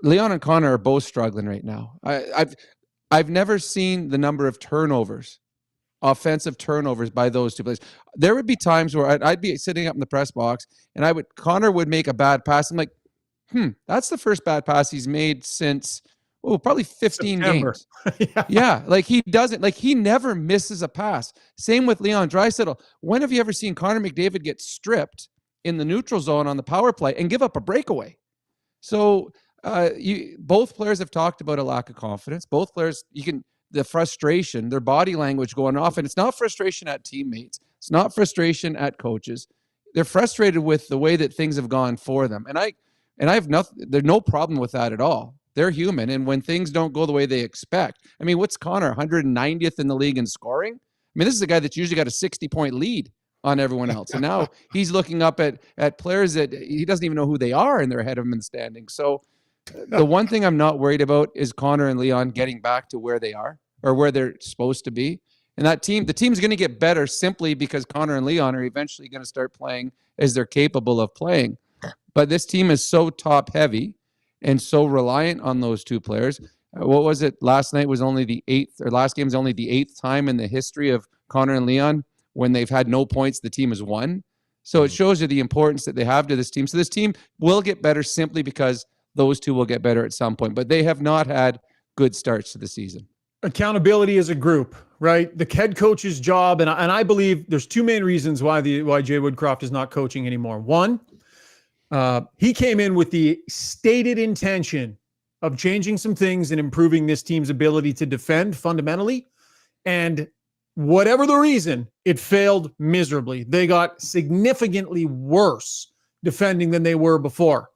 F: Leon and Connor are both struggling right now. I've never seen the number of turnovers, offensive turnovers by those two players. There would be times where I'd be sitting up in the press box and Connor would make a bad pass. I'm like, that's the first bad pass he's made since probably 15
C: September.
F: games. Yeah, like he doesn't, like he never misses a pass. Same with Leon Draisaitl. When have you ever seen Connor McDavid get stripped in the neutral zone on the power play and give up a breakaway? So both players have talked about a lack of confidence. Both players, the frustration, their body language going off, and it's not frustration at teammates. It's not frustration at coaches. They're frustrated with the way that things have gone for them. And I have there's no problem with that at all. They're human. And when things don't go the way they expect, I mean, what's Connor, 190th in the league in scoring? I mean, this is a guy that's usually got a 60-point lead on everyone else. And now he's looking up at players that he doesn't even know who they are, and they're ahead of him in the standings. So the one thing I'm not worried about is Connor and Leon getting back to where they are or where they're supposed to be. And the team's going to get better simply because Connor and Leon are eventually going to start playing as they're capable of playing. But this team is so top heavy and so reliant on those two players. What was it? Last night was only the last game is only the 8th time in the history of Connor and Leon when they've had no points, the team has won. So it shows you the importance that they have to this team. So this team will get better simply because those two will get better at some point. But they have not had good starts to the season.
C: Accountability as a group, right? The head coach's job, and I believe there's two main reasons why Jay Woodcroft is not coaching anymore. One, he came in with the stated intention of changing some things and improving this team's ability to defend fundamentally. And whatever the reason, it failed miserably. They got significantly worse defending than they were before.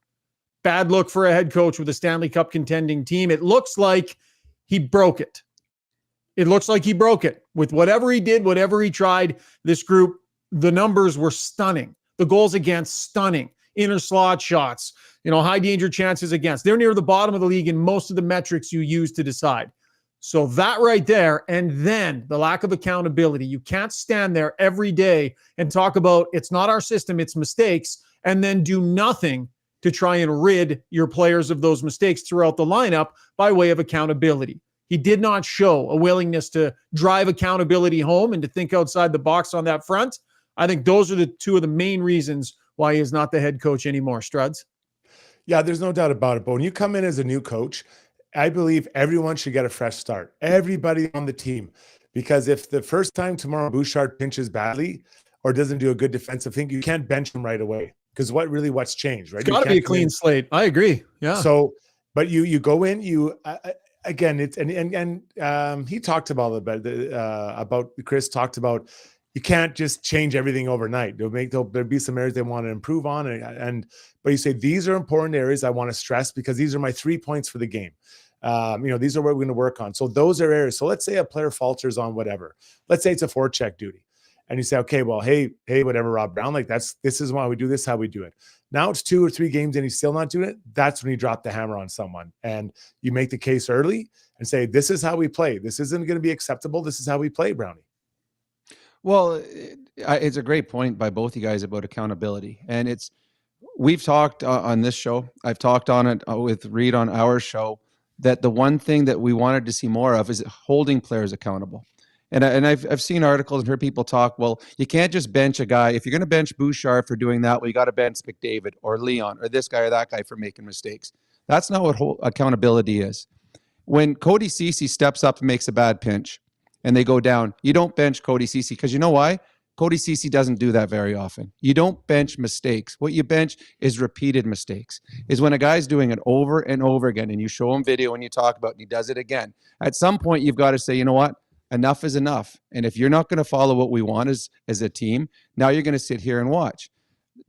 C: Bad look for a head coach with a Stanley Cup contending team. It looks like he broke it. It looks like he broke it. With whatever he did, whatever he tried, this group, the numbers were stunning. The goals against, stunning. Inner slot shots, high danger chances against. They're near the bottom of the league in most of the metrics you use to decide. So that right there, and then the lack of accountability. You can't stand there every day and talk about it's not our system, it's mistakes, and then do nothing to try and rid your players of those mistakes throughout the lineup by way of accountability. He did not show a willingness to drive accountability home and to think outside the box on that front. I think those are the two of the main reasons why he is not the head coach anymore. Struds?
E: Yeah, there's no doubt about it. But when you come in as a new coach, I believe everyone should get a fresh start. Everybody on the team. Because if the first time tomorrow Bouchard pinches badly or doesn't do a good defensive thing, you can't bench him right away. Because what's changed, right?
C: It's got to be a clean slate. I agree. Yeah.
E: So, but you go in, again, it's and he talked about Chris talked about you can't just change everything overnight. There'll be some areas they want to improve on, but you say these are important areas I want to stress because these are my 3 points for the game. These are what we're going to work on. So those are areas. So let's say a player falters on whatever. Let's say it's a forecheck duty, and you say, okay, well, hey, whatever, Rob Brown, like this is why we do this, how we do it. Now it's 2 or 3 games and he's still not doing it. That's when you drop the hammer on someone and you make the case early and say, this is how we play. This isn't going to be acceptable. This is how we play, Brownie.
F: Well, it's a great point by both you guys about accountability. And we've talked on this show. I've talked on it with Reed on our show that the one thing that we wanted to see more of is holding players accountable. And I've seen articles and heard people talk, well, you can't just bench a guy. If you're going to bench Bouchard for doing that, well, you got to bench McDavid or Leon or this guy or that guy for making mistakes. That's not what accountability is. When Cody Ceci steps up and makes a bad pinch and they go down, you don't bench Cody Ceci because you know why? Cody Ceci doesn't do that very often. You don't bench mistakes. What you bench is repeated mistakes. Is when a guy's doing it over and over again and you show him video and you talk about it and he does it again. At some point, you've got to say, you know what? Enough is enough. And if you're not going to follow what we want as a team, now you're going to sit here and watch.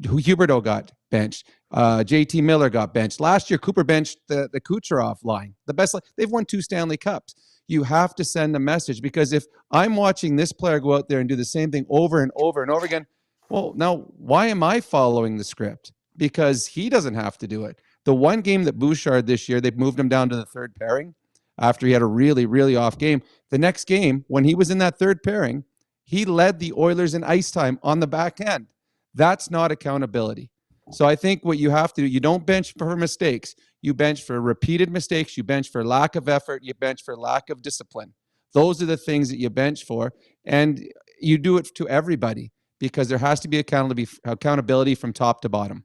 F: Huberdeau got benched. JT Miller got benched. Last year, Cooper benched the Kucherov line. The best. They've won 2 Stanley Cups. You have to send a message, because if I'm watching this player go out there and do the same thing over and over and over again, well, now why am I following the script? Because he doesn't have to do it. The one game that Bouchard this year, they've moved him down to the third pairing after he had a really, really off game. The next game, when he was in that third pairing, he led the Oilers in ice time on the back end. That's not accountability. So I think what you have to do, you don't bench for mistakes. You bench for repeated mistakes. You bench for lack of effort. You bench for lack of discipline. Those are the things that you bench for. And you do it to everybody, because there has to be accountability from top to bottom.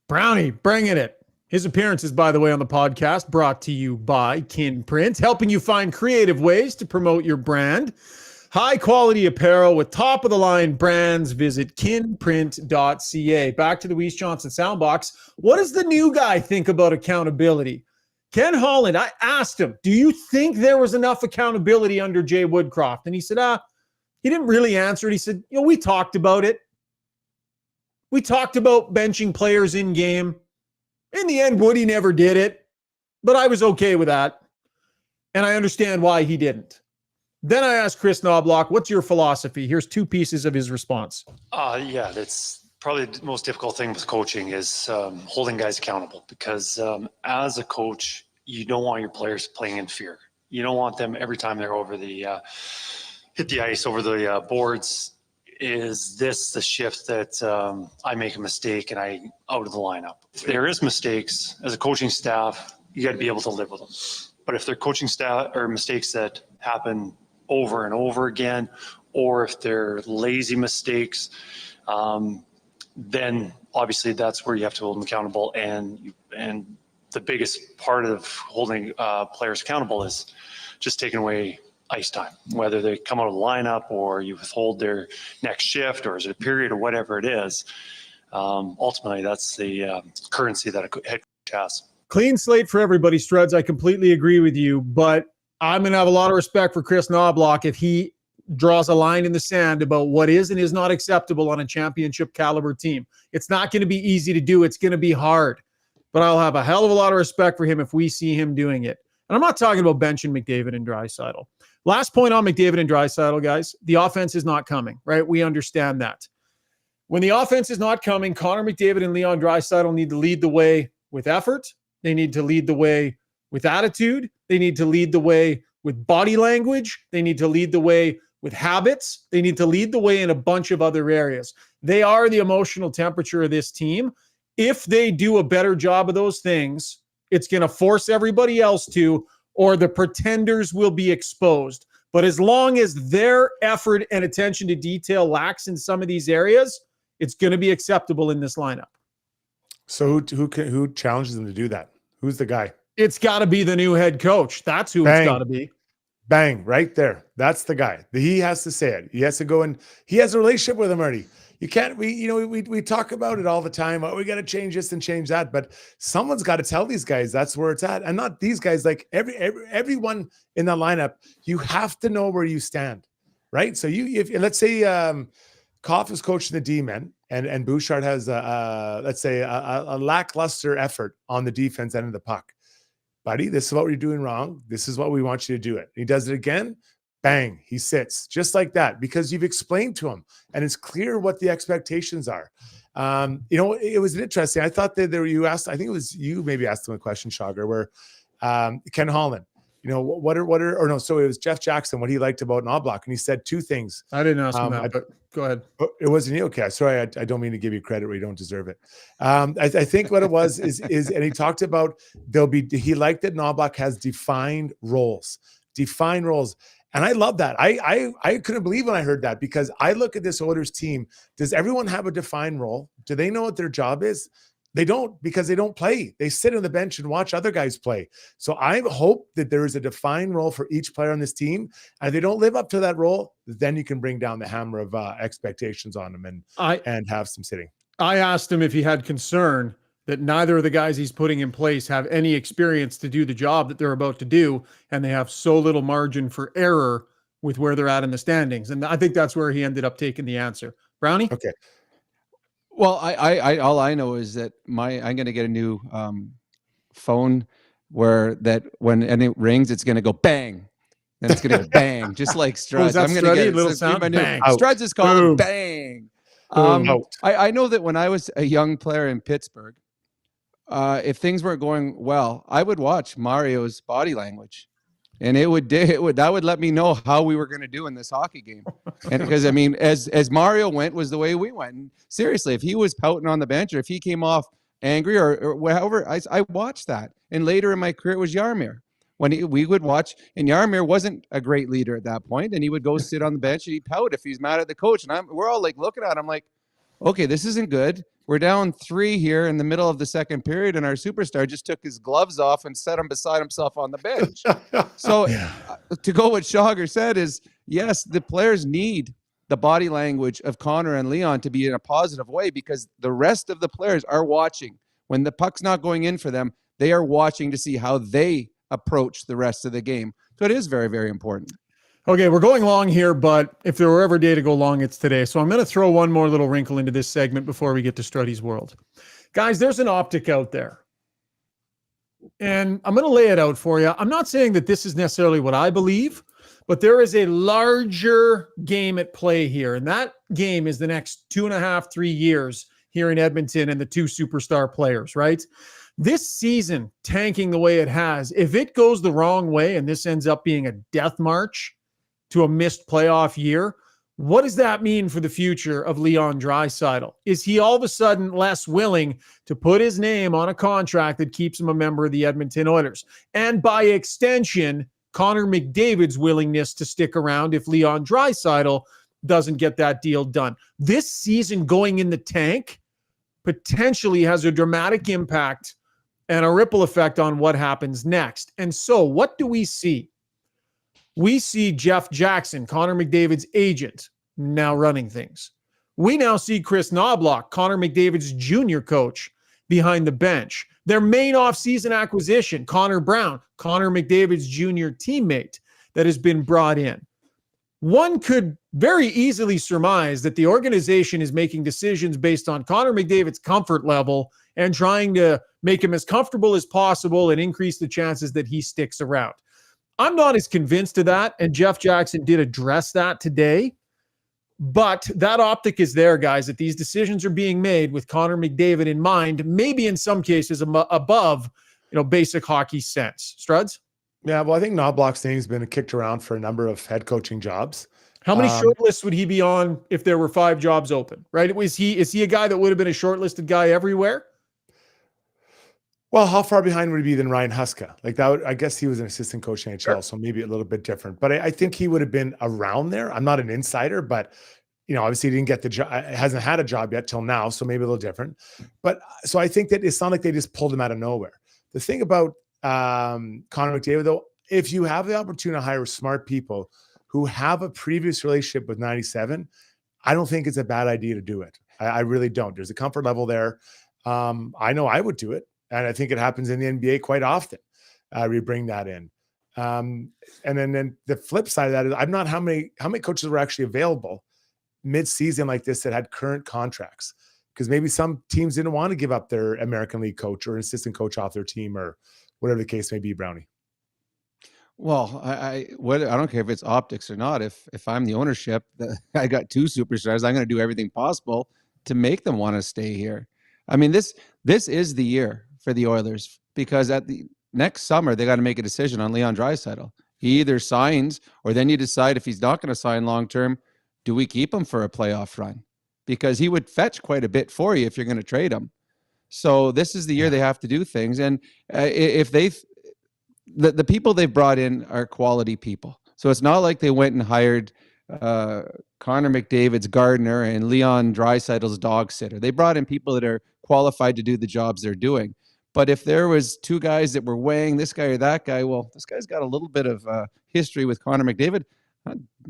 C: Brownie, bringing it. His appearances, by the way, on the podcast brought to you by Kin Print, helping you find creative ways to promote your brand. High quality apparel with top of the line brands. Visit kinprint.ca. Back to the Weiss Johnson Soundbox. What does the new guy think about accountability? Ken Holland, I asked him, do you think there was enough accountability under Jay Woodcroft? And he said, he didn't really answer it. He said, we talked about it. We talked about benching players in game. In the end, Woody never did it, but I was okay with that. And I understand why he didn't. Then I asked Chris Knobloch, what's your philosophy? Here's 2 pieces of his response.
I: Yeah, that's probably the most difficult thing with coaching is holding guys accountable, because as a coach, you don't want your players playing in fear. You don't want them every time they're over the hit the ice, over the boards. Is this the shift that I make a mistake and I out of the lineup? If there is mistakes as a coaching staff, you got to be able to live with them. But if they're coaching staff or mistakes that happen over and over again, or if they're lazy mistakes, then obviously that's where you have to hold them accountable. And the biggest part of holding players accountable is just taking away ice time, whether they come out of the lineup or you withhold their next shift, or is it a period or whatever it is. Ultimately, that's the currency that a head coach has.
C: Clean slate for everybody, Struds. I completely agree with you, but I'm going to have a lot of respect for Chris Knobloch if he draws a line in the sand about what is and is not acceptable on a championship caliber team. It's not going to be easy to do. It's going to be hard, but I'll have a hell of a lot of respect for him if we see him doing it. And I'm not talking about benching McDavid and Draisaitl. Last point on McDavid and Draisaitl, guys, the offense is not coming, right? We understand that. When the offense is not coming, Connor McDavid and Leon Draisaitl need to lead the way with effort. They need to lead the way with attitude. They need to lead the way with body language. They need to lead the way with habits. They need to lead the way in a bunch of other areas. They are the emotional temperature of this team. If they do a better job of those things, it's going to force everybody else to, or the pretenders will be exposed. But as long as their effort and attention to detail lacks in some of these areas, it's going to be acceptable in this lineup.
E: So who challenges them to do that? Who's the guy?
C: It's got to be the new head coach. That's who it's got to be.
E: Bang, right there. That's the guy. He has to say it. He has to go, and he has a relationship with him already. You can't, we talk about it all the time. Oh, we got to change this and change that. But someone's got to tell these guys that's where it's at. And not these guys, like everyone in that lineup, you have to know where you stand, right? So if let's say Koff is coaching the D-men and Bouchard has let's say a lackluster effort on the defense end of the puck. Buddy, this is what you're doing wrong. This is what we want you to do it. He does it again. Bang, he sits just like that because you've explained to him and it's clear what the expectations are. It was interesting. I thought that you asked, I think it was you maybe asked him a question, Shagar, where Ken Holland, so it was Jeff Jackson, what he liked about Knobloch. And he said 2 things.
C: I didn't ask him that, but go ahead.
E: It wasn't you. Okay. Sorry. I don't mean to give you credit where you don't deserve it. I think what it was is, and he talked about he liked that Knobloch has defined roles. And I love that. I couldn't believe when I heard that, because I look at this Oilers team. Does everyone have a defined role? Do they know what their job is? They don't, because they don't play. They sit on the bench and watch other guys play. So I hope that there is a defined role for each player on this team. And if they don't live up to that role, then you can bring down the hammer of expectations on them and have some sitting.
C: I asked him if he had concern that neither of the guys he's putting in place have any experience to do the job that they're about to do, and they have so little margin for error with where they're at in the standings. And I think that's where he ended up taking the answer. Brownie?
E: Okay.
F: Well, I all I know is that I'm going to get a new phone where that when it rings, it's going to go bang. Then it's going to go bang, just like Struds.
C: I'm going to get a little sound. Bang.
F: Struds is called
C: Boom.
F: Bang.
C: Boom.
F: I know that when I was a young player in Pittsburgh, if things weren't going well, I would watch Mario's body language. And that would let me know how we were going to do in this hockey game. And because, I mean, as Mario went was the way we went. And seriously, if he was pouting on the bench or if he came off angry or however, I watched that. And later in my career, it was Jaromir. When we would watch, and Jaromir wasn't a great leader at that point, and he would go sit on the bench and he'd pout if he's mad at the coach. And we're all like looking at him like, okay, this isn't good. We're down 3 here in the middle of the second period, and our superstar just took his gloves off and set him beside himself on the bench. So to go what Schauger said is, yes, the players need the body language of Connor and Leon to be in a positive way, because the rest of the players are watching. When the puck's not going in for them, they are watching to see how they approach the rest of the game. So it is very, very important.
C: Okay, we're going long here, but if there were ever a day to go long, it's today. So I'm going to throw one more little wrinkle into this segment before we get to Struddy's World. Guys, there's an optic out there. And I'm going to lay it out for you. I'm not saying that this is necessarily what I believe, but there is a larger game at play here. And that game is the next 2.5, 3 years here in Edmonton and the 2 superstar players, right? This season, tanking the way it has, if it goes the wrong way and this ends up being a death march to a missed playoff year, what does that mean for the future of Leon Draisaitl? Is he all of a sudden less willing to put his name on a contract that keeps him a member of the Edmonton Oilers? And by extension, Connor McDavid's willingness to stick around if Leon Draisaitl doesn't get that deal done. This season going in the tank potentially has a dramatic impact and a ripple effect on what happens next. And so what do we see? We see Jeff Jackson, Connor McDavid's agent, now running things. We now see Chris Knobloch, Connor McDavid's junior coach, behind the bench. Their main offseason acquisition, Connor Brown, Connor McDavid's junior teammate, that has been brought in. One could very easily surmise that the organization is making decisions based on Connor McDavid's comfort level and trying to make him as comfortable as possible and increase the chances that he sticks around. I'm not as convinced of that, and Jeff Jackson did address that today. But that optic is there, guys, that these decisions are being made with Connor McDavid in mind, maybe in some cases above, basic hockey sense. Struds?
E: Yeah, well, I think Knobloch's name has been kicked around for a number of head coaching jobs.
C: How many shortlists would he be on if there were 5 jobs open, right? Is he a guy that would have been a shortlisted guy everywhere?
E: Well, how far behind would he be than Ryan Huska? Like that, I guess he was an assistant coach in NHL, sure. So maybe a little bit different. But I think he would have been around there. I'm not an insider, but obviously he didn't get the job. Hasn't had a job yet till now, so maybe a little different. But so I think that it's not like they just pulled him out of nowhere. The thing about Connor McDavid, though, if you have the opportunity to hire smart people who have a previous relationship with 97, I don't think it's a bad idea to do it. I really don't. There's a comfort level there. I know I would do it. And I think it happens in the NBA quite often. We bring that in. And then the flip side of that is I'm not how many coaches were actually available mid-season like this that had current contracts. Because maybe some teams didn't want to give up their American League coach or assistant coach off their team or whatever the case may be, Brownie.
F: Well, I don't care if it's optics or not. If I'm the ownership, I got 2 superstars, I'm going to do everything possible to make them want to stay here. I mean, this is the year for the Oilers, because at the next summer, they got to make a decision on Leon Draisaitl. He either signs, or then you decide if he's not going to sign long-term, do we keep him for a playoff run? Because he would fetch quite a bit for you if you're going to trade him. So this is the year they have to do things. And if the people they've brought in are quality people. So it's not like they went and hired Connor McDavid's gardener and Leon Draisaitl's dog sitter. They brought in people that are qualified to do the jobs they're doing. But if there was two guys that were weighing this guy or that guy, well, this guy's got a little bit of history with Connor McDavid.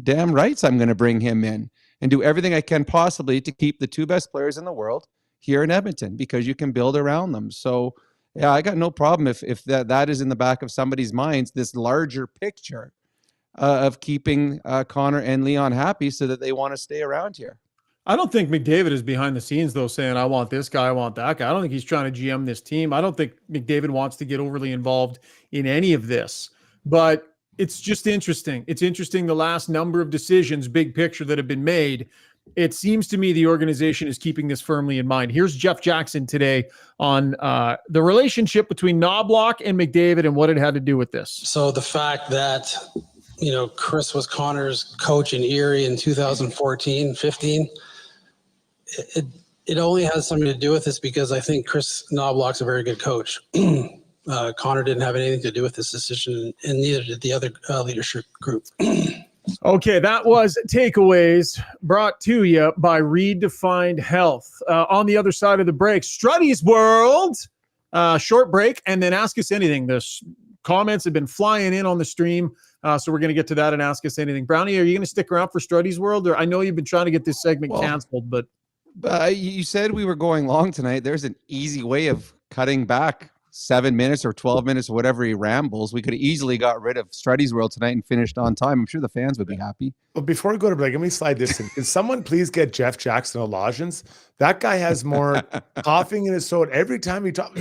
F: Damn rights I'm going to bring him in and do everything I can possibly to keep the two best players in the world here in Edmonton, because you can build around them. So, yeah, I got no problem if that is in the back of somebody's minds, this larger picture of keeping Connor and Leon happy so that they want to stay around here.
C: I don't think McDavid is behind the scenes, though, saying, I want this guy, I want that guy. I don't think he's trying to GM this team. I don't think McDavid wants to get overly involved in any of this. But it's just interesting. It's interesting the last number of decisions, big picture, that have been made. It seems to me the organization is keeping this firmly in mind. Here's Jeff Jackson today on the relationship between Knobloch and McDavid and what it had to do with this.
G: So the fact that, Chris was Connor's coach in Erie in 2014, 15, it only has something to do with this because I think Chris Knobloch's a very good coach. Connor didn't have anything to do with this decision, and neither did the other leadership group.
C: Okay, that was Takeaways brought to you by Redefined Health. On the other side of the break, Struddy's World, short break, and then Ask Us Anything. The comments have been flying in on the stream, so we're going to get to that and Ask Us Anything. Brownie, are you going to stick around for Struddy's World? Or I know you've been trying to get this segment canceled, but...
F: you said we were going long tonight. There's an easy way of cutting back 7 minutes or 12 minutes or whatever he rambles. We could have easily got rid of Struddy's World tonight and finished on time. I'm sure the fans would be happy.
E: Well, before we go to break, let me slide this in. Can someone please get Jeff Jackson a lozenge? That guy has more coughing in his throat every time he talks.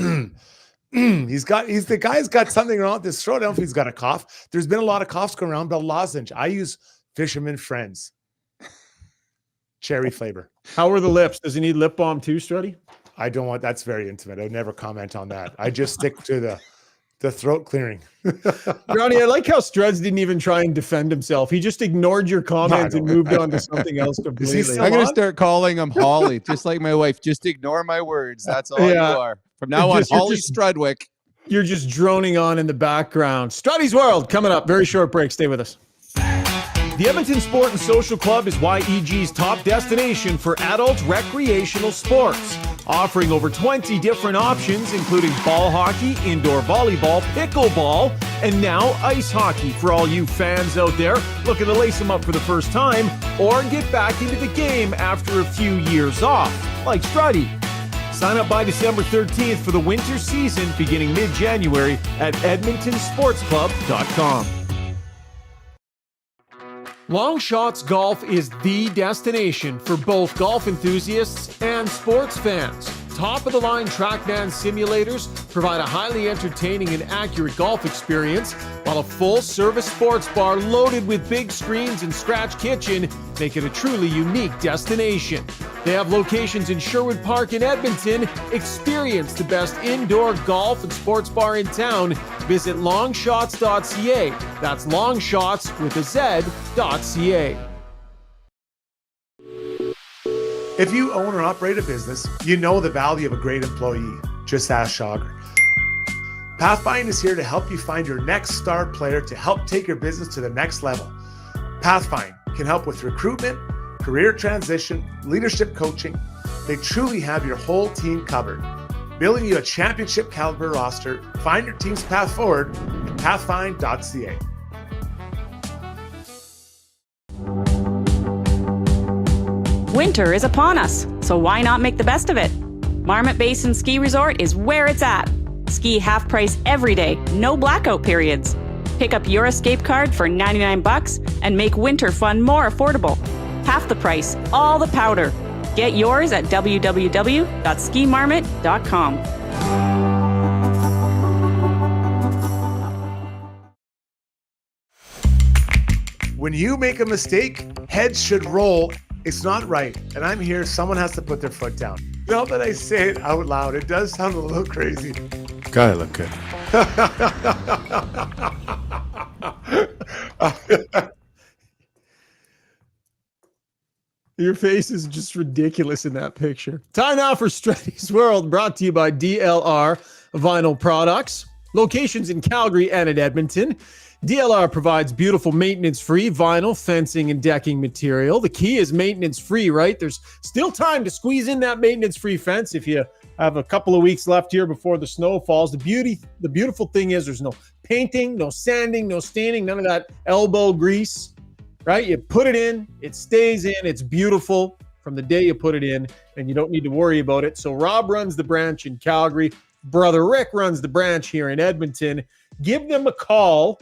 E: The guy's got something wrong with his throat. I don't know if he's got a cough. There's been a lot of coughs going around, but lozenge. I use Fisherman Friends. Cherry flavor.
C: How are the lips? Does he need lip balm too, Struddy?
E: I don't want, that's very intimate. I would never comment on that. I just stick to the throat clearing.
C: Brownie, I like how Struds didn't even try and defend himself. He just ignored your comment and moved on to something else completely.
F: I'm going to start calling him Holly, just like my wife. Just ignore my words. That's all you are. From now on, Holly Strudwick.
C: You're just droning on in the background. Struddy's World coming up. Very short break. Stay with us. The Edmonton Sport and Social Club is YEG's top destination for adult recreational sports, offering over 20 different options, including ball hockey, indoor volleyball, pickleball, and now ice hockey for all you fans out there looking to lace them up for the first time or get back into the game after a few years off, like Struddy. Sign up by December 13th for the winter season beginning mid-January at edmontonsportsclub.com. Long Shots Golf is the destination for both golf enthusiasts and sports fans. Top-of-the-line TrackMan simulators provide a highly entertaining and accurate golf experience, while a full-service sports bar loaded with big screens and scratch kitchen make it a truly unique destination. They have locations in Sherwood Park in Edmonton. Experience the best indoor golf and sports bar in town. Visit longshots.ca. That's longshots with a Z.ca.
E: If you own or operate a business, you know the value of a great employee. Just ask Shogger. Pathfind is here to help you find your next star player to help take your business to the next level. Pathfind can help with recruitment, career transition, leadership coaching. They truly have your whole team covered. Building you a championship caliber roster. Find your team's path forward at pathfind.ca.
N: Winter is upon us, so why not make the best of it? Marmot Basin Ski Resort is where it's at. Ski half price every day, no blackout periods. Pick up your escape card for $99 and make winter fun more affordable. Half the price, all the powder. Get yours at www.skimarmot.com.
E: When you make a mistake, heads should roll. It's not right. And I'm here. Someone has to put their foot down. Now that I say it out loud, it does sound a little crazy.
B: Gotta look good.
C: Your face is just ridiculous in that picture. Time now for Struddy's World, brought to you by DLR Vinyl Products. Locations in Calgary and in Edmonton. DLR provides beautiful maintenance-free vinyl, fencing, and decking material. The key is maintenance-free, right? There's still time to squeeze in that maintenance-free fence if you have a couple of weeks left here before the snow falls. The beautiful thing is there's no painting, no sanding, no staining, none of that elbow grease, right? You put it in, it stays in, it's beautiful from the day you put it in, and you don't need to worry about it. So Rob runs the branch in Calgary. Brother Rick runs the branch here in Edmonton. Give them a call.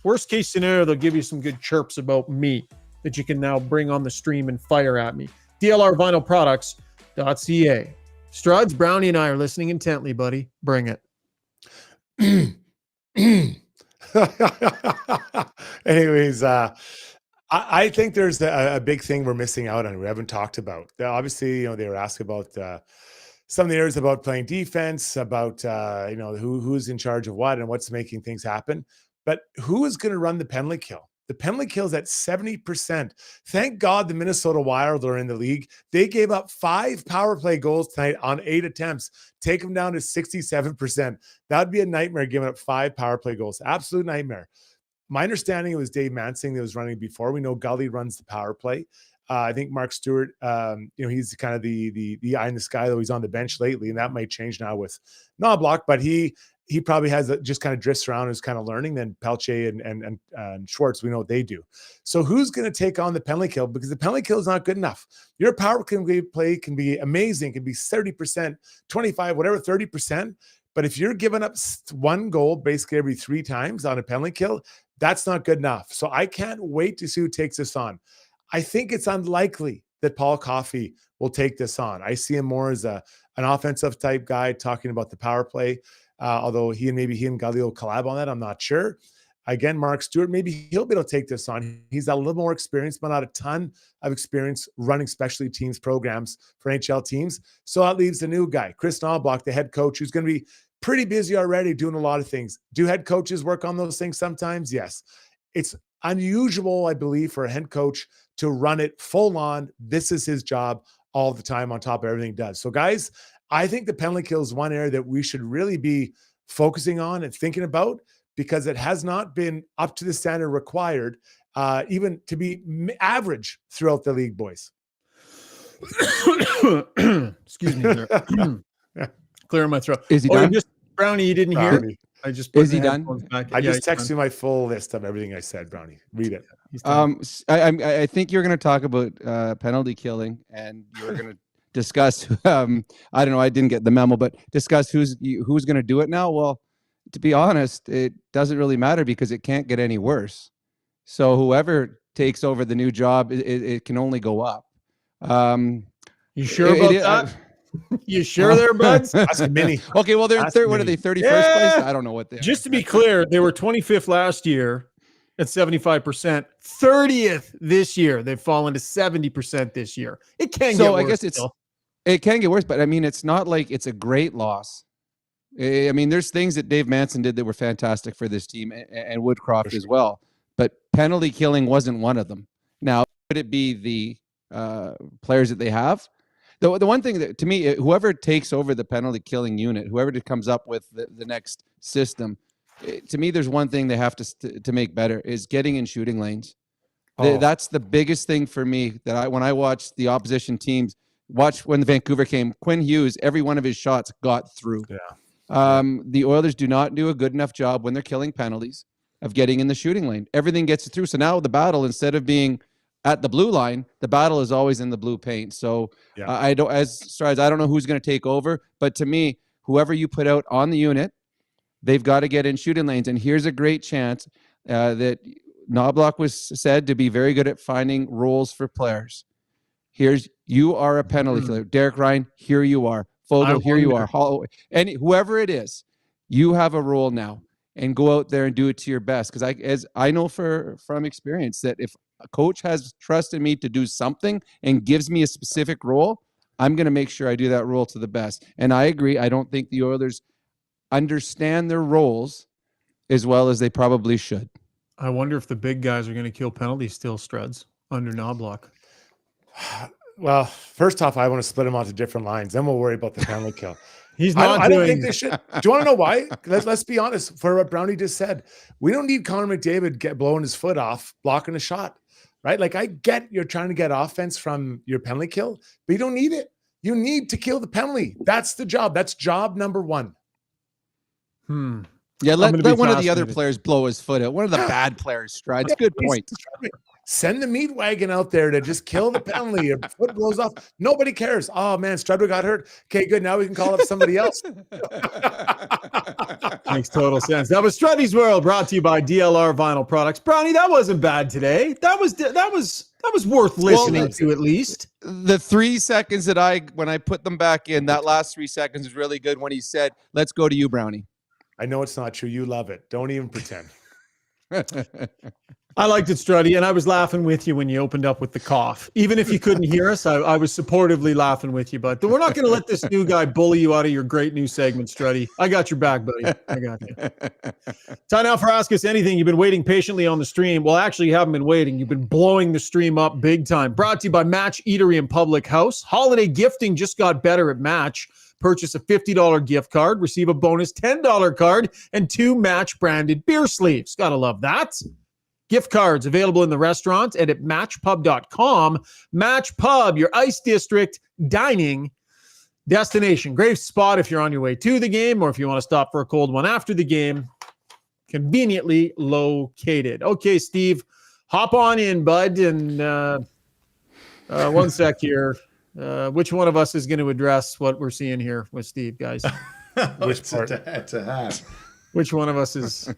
C: Worst case scenario, they'll give you some good chirps about me that you can now bring on the stream and fire at me. DLRvinylproducts.ca. Struds, Brownie, and I are listening intently, buddy. Bring it.
E: Anyways, I think there's a big thing we're missing out on. We haven't talked about. Obviously, they were asking about some of the areas about playing defense, about who's in charge of what and what's making things happen. But who is going to run the penalty kill? The penalty kill is at 70%. Thank God the Minnesota Wild are in the league. They gave up 5 power play goals tonight on 8 attempts. Take them down to 67%. That would be a nightmare giving up 5 power play goals. Absolute nightmare. My understanding, it was Dave Mansing that was running before. We know Gully runs the power play. I think Mark Stewart, he's kind of the eye in the sky, though he's on the bench lately, and that might change now with Knobloch, but he probably has just kind of drifts around and is kind of learning. Then Pelche and Schwartz, we know what they do. So who's going to take on the penalty kill? Because the penalty kill is not good enough. Your power play can be amazing, can be 30%, 25, whatever, 30%. But if you're giving up 1 goal basically every 3 times on a penalty kill, that's not good enough. So I can't wait to see who takes this on. I think it's unlikely that Paul Coffey will take this on. I see him more as an offensive type guy talking about the power play. Although he and Gully will collab on that, I'm not sure. Again, Mark Stewart, maybe he'll be able to take this on. He's got a little more experience, but not a ton of experience running specialty teams programs for NHL teams. So that leaves the new guy, Chris Knobloch, the head coach, who's going to be pretty busy already doing a lot of things. Do head coaches work on those things sometimes? Yes. It's unusual, I believe, for a head coach to run it full on. This is his job all the time on top of everything he does. So guys, I think the penalty kill is one area that we should really be focusing on and thinking about, because it has not been up to the standard required, even to be average throughout the league, boys.
C: Excuse me there. Clearing my throat.
F: Is he done?
C: Brownie, you didn't hear? I just
F: is he done?
E: I just texted you my full list of everything I said, Brownie. Read it.
F: I think you're going to talk about penalty killing, and you're going to discuss. I don't know. I didn't get the memo, but discuss who's going to do it now. Well, to be honest, it doesn't really matter because it can't get any worse. So whoever takes over the new job, it can only go up.
C: You sure about that? You sure there, buds?
E: That's a mini.
F: Okay, well, they're in third. What are they? 31st place? I don't know what they are.
C: Just to be clear, they were 25th last year at 75%. 30th this year. They've fallen to 70% this year. It can get worse. I guess
F: it can get worse, but I mean, it's not like it's a great loss. I mean, there's things that Dave Manson did that were fantastic for this team, and Woodcroft as well. But penalty killing wasn't one of them. Now, could it be the players that they have? The one thing that, to me, whoever takes over the penalty killing unit, whoever comes up with the next system, to me, there's one thing they have to make better is getting in shooting lanes. That's the biggest thing for me. When I watch the opposition teams, when Vancouver came, Quinn Hughes, every one of his shots got through.
E: Yeah.
F: The Oilers do not do a good enough job when they're killing penalties of getting in the shooting lane. Everything gets through. So now the battle, instead of being at the blue line, the battle is always in the blue paint. So I don't know who's going to take over, but to me, whoever you put out on the unit, they've got to get in shooting lanes. And here's a great chance that Knobloch was said to be very good at finding roles for players. You are a penalty killer. Derek Ryan, here you are. Fogle, here you are. Holloway, and whoever it is, you have a role now, and go out there and do it to your best. Because as I know from experience, that if a coach has trusted me to do something and gives me a specific role, I'm going to make sure I do that role to the best. And I agree. I don't think the Oilers understand their roles as well as they probably should.
C: I wonder if the big guys are going to kill penalties still, Struds, under Knobloch.
E: Well, first off, I want to split them onto different lines. Then we'll worry about the penalty kill.
C: He's not
E: I don't
C: doing
E: think
C: it.
E: they should. Do you want to know why? Let's be honest. For what Brownie just said, we don't need Connor McDavid blowing his foot off, blocking a shot, right? Like I get you're trying to get offense from your penalty kill, but you don't need it. You need to kill the penalty. That's the job. That's job number one.
F: Yeah, let one of the other players blow his foot out. One of the bad players, Strides. Good point.
E: Send the meat wagon out there to just kill the penalty. Your foot blows off. Nobody cares. Oh, man, Strudwick got hurt. Okay, good. Now we can call up somebody else.
C: Makes total sense. That was Struddy's World, brought to you by DLR Vinyl Products. Brownie, that wasn't bad today. That was worth listening to at least.
F: The 3 seconds when I put them back in, that last 3 seconds was really good when he said, "Let's go to you, Brownie."
E: I know it's not true. You love it. Don't even pretend.
C: I liked it, Struddy, and I was laughing with you when you opened up with the cough. Even if you couldn't hear us, I was supportively laughing with you. But we're not going to let this new guy bully you out of your great new segment, Struddy. I got your back, buddy. I got you. Time now for Ask Us Anything. You've been waiting patiently on the stream. Well, actually, you haven't been waiting. You've been blowing the stream up big time. Brought to you by Match Eatery and Public House. Holiday gifting just got better at Match. Purchase a $50 gift card, receive a bonus $10 card, and 2 Match-branded beer sleeves. Gotta love that. Gift cards available in the restaurant and at matchpub.com. Match Pub, your Ice District dining destination. Great spot if you're on your way to the game or if you want to stop for a cold one after the game. Conveniently located. Okay, Steve, hop on in, bud. And one sec here. Which one of us is going to address what we're seeing here with Steve, guys?
B: Which part? It's a hat.
C: Which one of us is...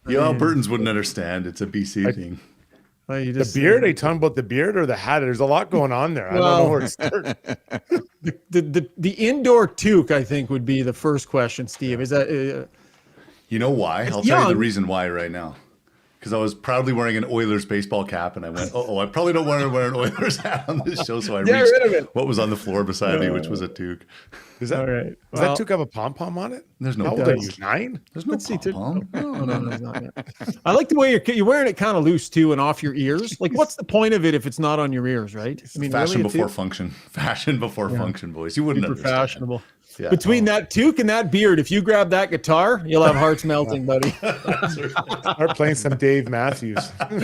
B: Albertans wouldn't understand. It's a BC thing.
C: Well,
E: the beard? Are you talking about the beard or the hat? There's a lot going on there. I don't know where to start.
C: The indoor toque, I think, would be the first question, Steve. Is that...
B: you know why? I'll tell you the reason why right now. Because I was proudly wearing an Oilers baseball cap, and I went, I probably don't want to wear an Oilers hat on this show, so I reached what was on the floor beside me, which was a toque.
E: Is that
C: all right?
E: Does that toque have a pom-pom on it?
B: There's no
E: How old are you, 9?
B: There's no pom-pom.
C: No, it's not yet. I like the way you're wearing it kind of loose, too, and off your ears. Like, what's the point of it if it's not on your ears, right?
B: I mean, fashion before function. Fashion before function, boys. You wouldn't understand.
C: Fashionable. Yeah. Between that toque and that beard, if you grab that guitar, you'll have hearts melting, buddy.
E: Start playing some Dave Matthews.
C: We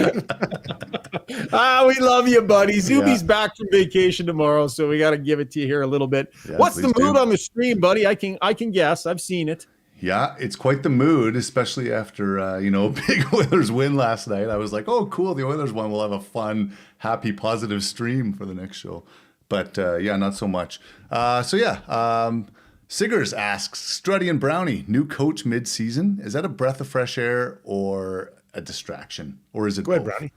C: love you, buddy. Zuby's back from vacation tomorrow, so we got to give it to you here a little bit. Yeah, what's the mood on the stream, buddy? I can guess. I've seen it.
B: Yeah, it's quite the mood, especially after big Oilers win last night. I was like, oh, cool, the Oilers won. We'll have a fun, happy, positive stream for the next show. But not so much. Siggers asks, Struddy and Brownie, new coach mid-season. Is that a breath of fresh air or a distraction? Or is it both?
E: Go ahead, Brownie.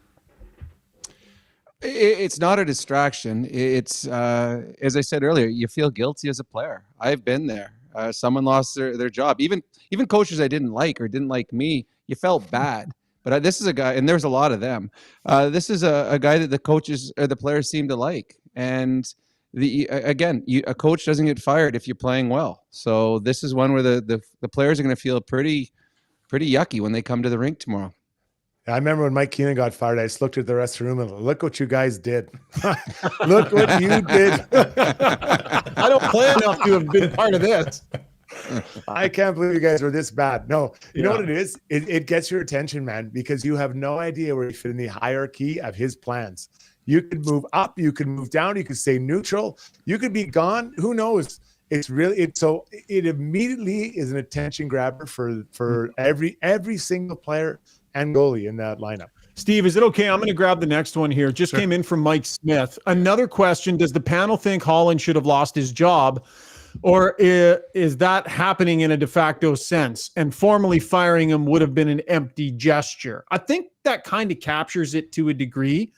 F: It's not a distraction. It's, as I said earlier, you feel guilty as a player. I've been there. Someone lost their job. Even coaches I didn't like or didn't like me, you felt bad. But this is a guy, and there's a lot of them. This is a guy that the coaches or the players seem to like. And a coach doesn't get fired if you're playing well. So this is one where the players are going to feel pretty yucky when they come to the rink tomorrow.
E: I remember when Mike Keenan got fired, I just looked at the rest of the room and look what you guys did. Look what you did.
C: I don't play enough to have been part of this.
E: I can't believe you guys were this bad. No, you know what it is? It gets your attention, man, because you have no idea where you fit in the hierarchy of his plans. You could move up, you could move down, you could stay neutral, you could be gone. Who knows? It immediately is an attention grabber for every single player and goalie in that lineup.
C: Steve, is it okay? I'm going to grab the next one here. Just came in from Mike Smith. Another question: does the panel think Holland should have lost his job, or is that happening in a de facto sense? And formally firing him would have been an empty gesture. I think that kind of captures it to a degree.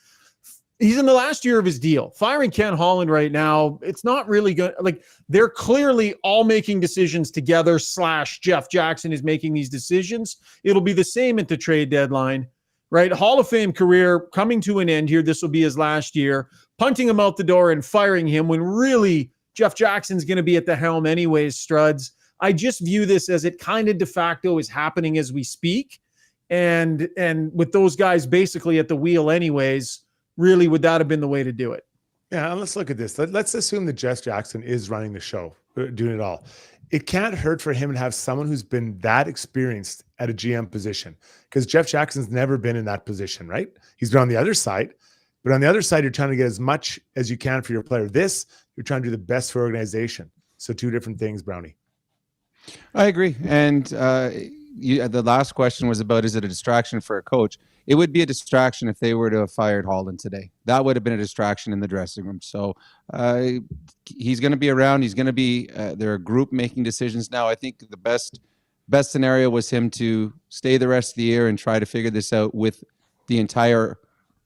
C: He's in the last year of his deal. Firing Ken Holland right now, it's not really good. Like, they're clearly all making decisions together / Jeff Jackson is making these decisions. It'll be the same at the trade deadline, right? Hall of Fame career coming to an end here. This will be his last year. Punting him out the door and firing him when really Jeff Jackson's going to be at the helm anyways, Struds. I just view this as it kind of de facto is happening as we speak. And with those guys basically at the wheel anyways, really, would that have been the way to do it?
E: Yeah, and let's look at this. Let's assume that Jeff Jackson is running the show, doing it all. It can't hurt for him to have someone who's been that experienced at a GM position, because Jeff Jackson's never been in that position, right? He's been on the other side, but on the other side, you're trying to get as much as you can for your player. This, you're trying to do the best for organization. So two different things, Brownie.
F: I agree. And the last question was about, is it a distraction for a coach? It would be a distraction if they were to have fired Holland today. That would have been a distraction in the dressing room. So he's going to be around. He's going to be they're a group making decisions now. I think the best scenario was him to stay the rest of the year and try to figure this out with the entire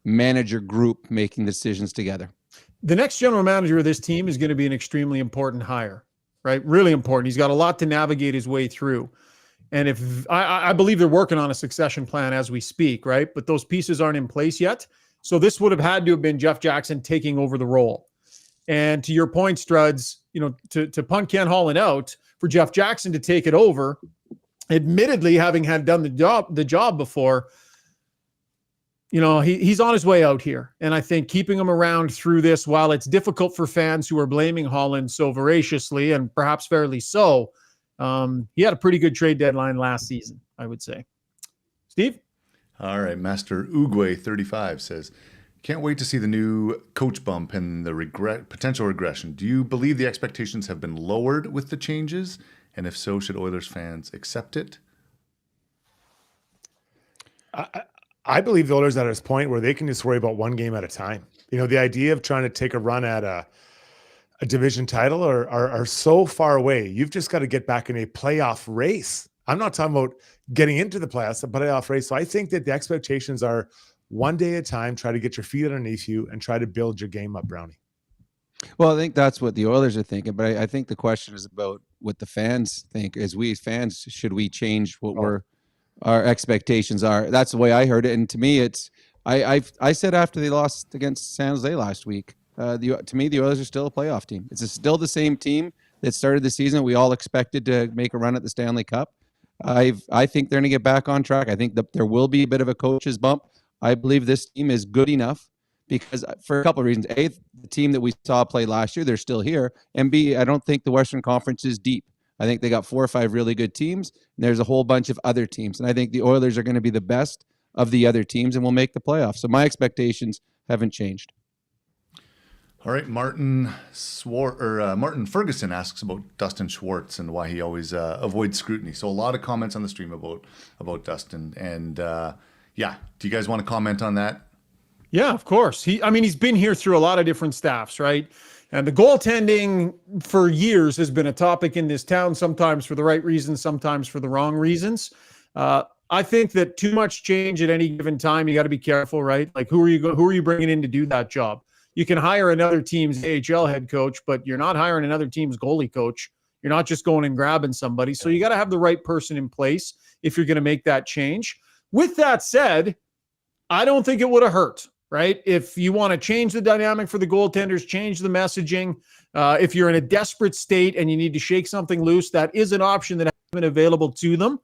F: manager group making decisions together.
C: The next general manager of this team is going to be an extremely important hire, right? Really important. He's got a lot to navigate his way through. And if I believe they're working on a succession plan as we speak, right? But those pieces aren't in place yet. So this would have had to have been Jeff Jackson taking over the role. And to your point, Struds, to punt Ken Holland out, for Jeff Jackson to take it over, admittedly having had done the job before, he's on his way out here. And I think keeping him around through this, while it's difficult for fans who are blaming Holland so voraciously, and perhaps fairly so, he had a pretty good trade deadline last season, I would say. Steve?
B: All right. Master Uguay 35 says, can't wait to see the new coach bump and the potential regression. Do you believe the expectations have been lowered with the changes? And if so, should Oilers fans accept it?
E: I believe the Oilers are at this point where they can just worry about one game at a time. The idea of trying to take a run at a division title are so far away. You've just got to get back in a playoff race. I'm not talking about getting into the playoffs, a playoff race. So I think that the expectations are one day at a time, try to get your feet underneath you and try to build your game up, Brownie.
F: Well, I think that's what the Oilers are thinking, but I think the question is about what the fans think. As we as fans, should we change what our expectations are? That's the way I heard it. And to me, I said after they lost against San Jose last week, to me, the Oilers are still a playoff team. It's still the same team that started the season. We all expected to make a run at the Stanley Cup. I think they're going to get back on track. I think that there will be a bit of a coach's bump. I believe this team is good enough because for a couple of reasons. A, the team that we saw play last year, they're still here. And B, I don't think the Western Conference is deep. I think they got 4 or 5 really good teams, and there's a whole bunch of other teams. And I think the Oilers are going to be the best of the other teams and will make the playoffs. So my expectations haven't changed.
B: All right, Martin Ferguson asks about Dustin Schwartz and why he always avoids scrutiny. So a lot of comments on the stream about Dustin. And do you guys want to comment on that?
C: Yeah, of course. He's been here through a lot of different staffs, right? And the goaltending for years has been a topic in this town, sometimes for the right reasons, sometimes for the wrong reasons. I think that too much change at any given time, you got to be careful, right? Like who are you bringing in to do that job? You can hire another team's AHL head coach, but you're not hiring another team's goalie coach. You're not just going and grabbing somebody. So you got to have the right person in place if you're going to make that change. With that said, I don't think it would have hurt, right? If you want to change the dynamic for the goaltenders, change the messaging. If you're in a desperate state and you need to shake something loose, that is an option that has been available to them.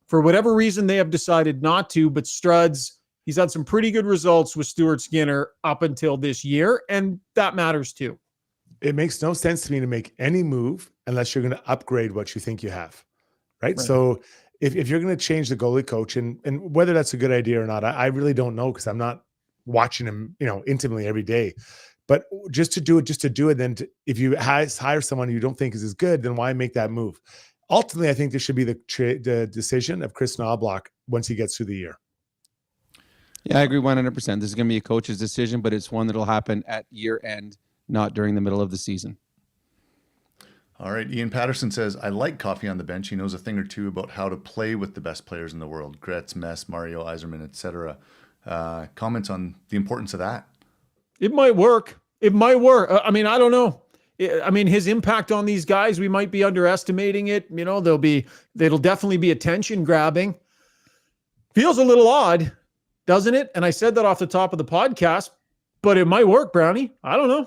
C: For whatever reason, they have decided not to, but Struds, he's had some pretty good results with Stuart Skinner up until this year, and that matters too.
E: It makes no sense to me to make any move unless you're going to upgrade what you think you have, right? So if you're going to change the goalie coach, and whether that's a good idea or not, I really don't know because I'm not watching him, intimately every day. But just to do it, then if you hire someone you don't think is as good, then why make that move? Ultimately, I think this should be the decision of Chris Knobloch once he gets through the year.
F: Yeah, I agree 100%. This is going to be a coach's decision, but it's one that'll happen at year end, not during the middle of the season.
B: All right. Ian Patterson says, I like Coffey on the bench. He knows a thing or two about how to play with the best players in the world. Gretz, Mess, Mario, Yzerman, etc. Comments on the importance of that?
C: It might work. I don't know. His impact on these guys, we might be underestimating it. There'll definitely be attention grabbing. Feels a little odd, doesn't it? And I said that off the top of the podcast, but it might work, Brownie. I don't know.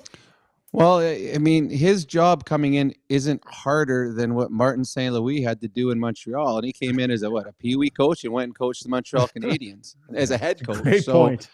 F: Well, his job coming in isn't harder than what Martin St. Louis had to do in Montreal. And he came in as a peewee coach and went and coached the Montreal Canadiens as a head coach.
C: Great point.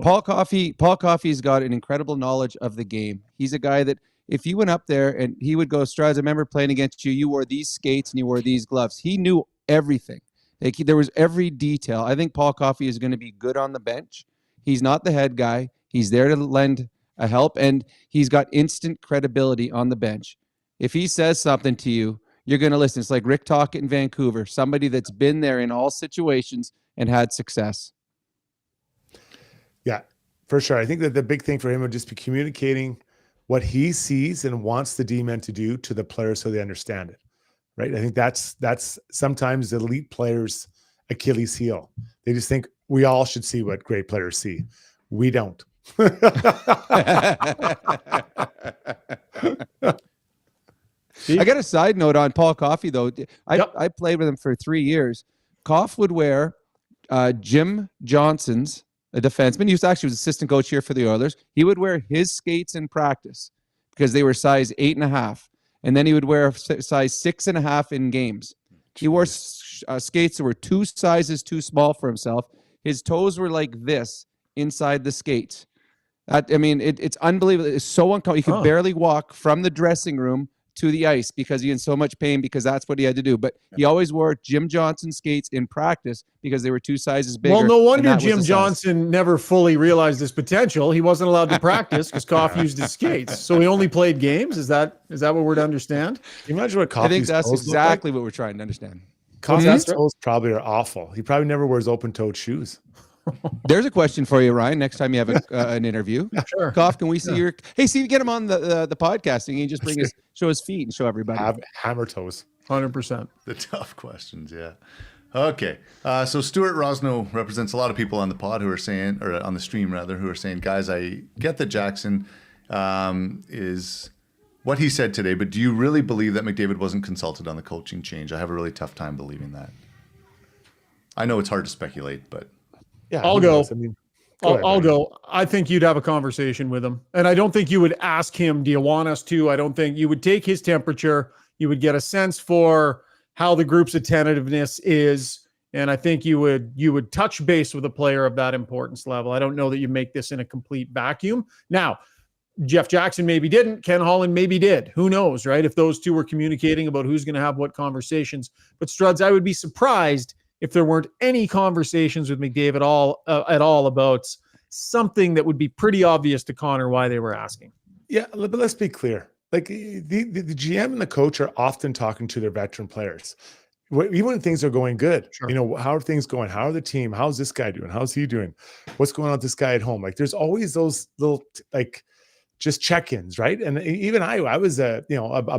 F: Paul Coffey's got an incredible knowledge of the game. He's a guy that if you went up there and he would go, Struds, I remember playing against you. You wore these skates and you wore these gloves. He knew everything. Like, there was every detail. I think Paul Coffey is going to be good on the bench. He's not the head guy. He's there to lend a help, and he's got instant credibility on the bench. If he says something to you, you're going to listen. It's like Rick Tocchet in Vancouver, somebody that's been there in all situations and had success.
E: Yeah, for sure. I think that the big thing for him would just be communicating what he sees and wants the D-men to do to the players so they understand it, right? I think that's sometimes elite players' Achilles heel. They just think we all should see what great players see. We don't.
F: I got a side note on Paul Coffey, though. I played with him for 3 years. Coff would wear Jim Johnson's, a defenseman. He was assistant coach here for the Oilers. He would wear his skates in practice because they were size 8.5. And then he would wear size 6.5 in games. He wore skates that were 2 sizes too small for himself. His toes were like this inside the skates. It's unbelievable. It's so uncomfortable. He could barely walk from the dressing room to the ice because he was in so much pain because that's what he had to do. But he always wore Jim Johnson skates in practice because they were 2 sizes bigger.
C: Well, no wonder Jim Johnson never fully realized his potential. He wasn't allowed to practice because Coffey used his skates. So he only played games. Is that what we're to understand?
E: Can you imagine what Coffey's
F: I think that's exactly what we're trying to understand.
E: Coffey's toes probably are awful. He probably never wears open-toed shoes.
F: There's a question for you, Ryan. Next time you have an interview,
C: sure.
F: Coff, can we see your? Hey, see, get him on the podcasting. He just show his feet and show everybody.
E: Hammer toes,
C: 100%.
B: The tough questions, yeah. Okay, so Stuart Rosno represents a lot of people on the pod who are saying, or on the stream rather, who are saying, guys, I get that Jackson is what he said today, but do you really believe that McDavid wasn't consulted on the coaching change? I have a really tough time believing that. I know it's hard to speculate, but.
C: Yeah, I'll go. I'll go. I think you'd have a conversation with him. And I don't think you would ask him, do you want us to? I don't think you would take his temperature. You would get a sense for how the group's attentiveness is. And I think you would touch base with a player of that importance level. I don't know that you make this in a complete vacuum. Now, Jeff Jackson maybe didn't. Ken Holland maybe did. Who knows, right? If those two were communicating about who's going to have what conversations. But Struds, I would be surprised if there weren't any conversations with McDavid at all about something that would be pretty obvious to Connor why they were asking.
E: Yeah, but let's be clear. Like the GM and the coach are often talking to their veteran players. Even when things are going good, sure. How are things going? How are the team? How's this guy doing? How's he doing? What's going on with this guy at home? Like there's always those little just check-ins, right? And even I was a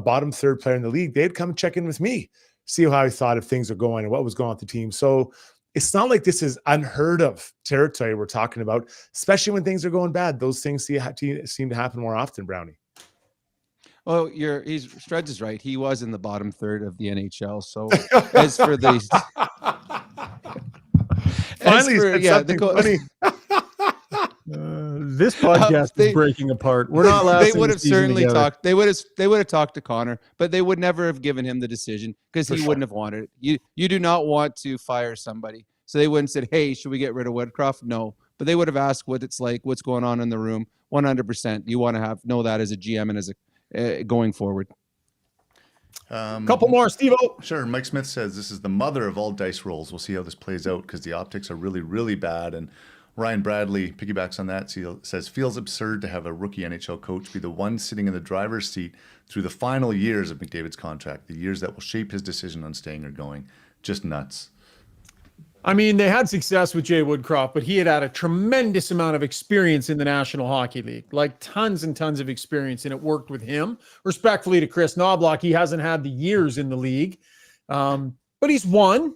E: bottom third player in the league. They'd come check in with me, see how I thought if things are going and what was going on with the team. So it's not like this is unheard of territory we're talking about, especially when things are going bad. Those things seem to happen more often, Brownie.
F: Well, Struds is right. He was in the bottom third of the NHL. So as for the
E: funny.
C: This podcast is breaking apart. We're not lasting.
F: They would have certainly talked. They would have talked to Connor, but they would never have given him the decision because he wouldn't have wanted it. You do not want to fire somebody, so they wouldn't said, "Hey, should we get rid of Woodcroft?" No, but they would have asked what it's like, what's going on in the room. 100%. You want to know that as a GM and as a going forward.
C: Couple more, Steve-O.
B: Sure. Mike Smith says this is the mother of all dice rolls. We'll see how this plays out because the optics are really, really bad. And Ryan Bradley piggybacks on that. Says, feels absurd to have a rookie NHL coach be the one sitting in the driver's seat through the final years of McDavid's contract, the years that will shape his decision on staying or going. Just nuts.
C: I mean, they had success with Jay Woodcroft, but he had a tremendous amount of experience in the National Hockey League, like tons and tons of experience, and it worked with him. Respectfully to Chris Knobloch, he hasn't had the years in the league, but he's won.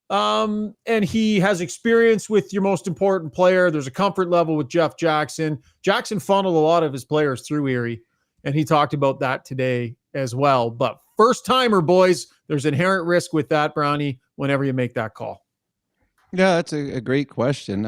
C: And he has experience with your most important player. There's a comfort level with Jeff Jackson. Jackson funneled a lot of his players through Erie, and he talked about that today as well. But first timer, boys, there's inherent risk with that, Brownie, whenever you make that call.
F: Yeah, that's a great question.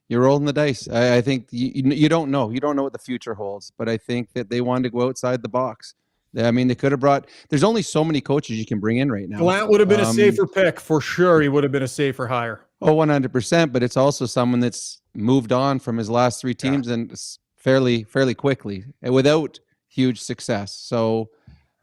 F: You're rolling the dice. I think you don't know. You don't know what the future holds, but I think that they wanted to go outside the box. I mean, they could have brought – there's only so many coaches you can bring in right now.
C: Gallant would have been a safer pick for sure. He would have been a safer hire.
F: Oh, 100%, but it's also someone that's moved on from his last 3 teams and fairly quickly and without huge success. So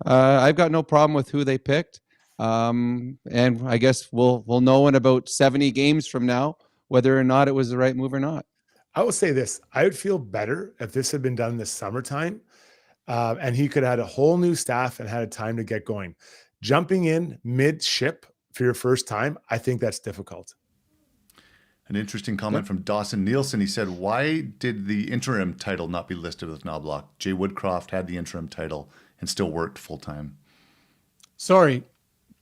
F: I've got no problem with who they picked. And I guess we'll know in about 70 games from now whether or not it was the right move or not.
E: I will say this. I would feel better if this had been done in the summertime and he could have had a whole new staff and had a time to get going. Jumping in mid-ship for your first time, I think that's difficult.
B: An interesting comment from Dawson Nielsen. He said, why did the interim title not be listed with Knobloch? Jay Woodcroft had the interim title and still worked full-time.
C: Sorry,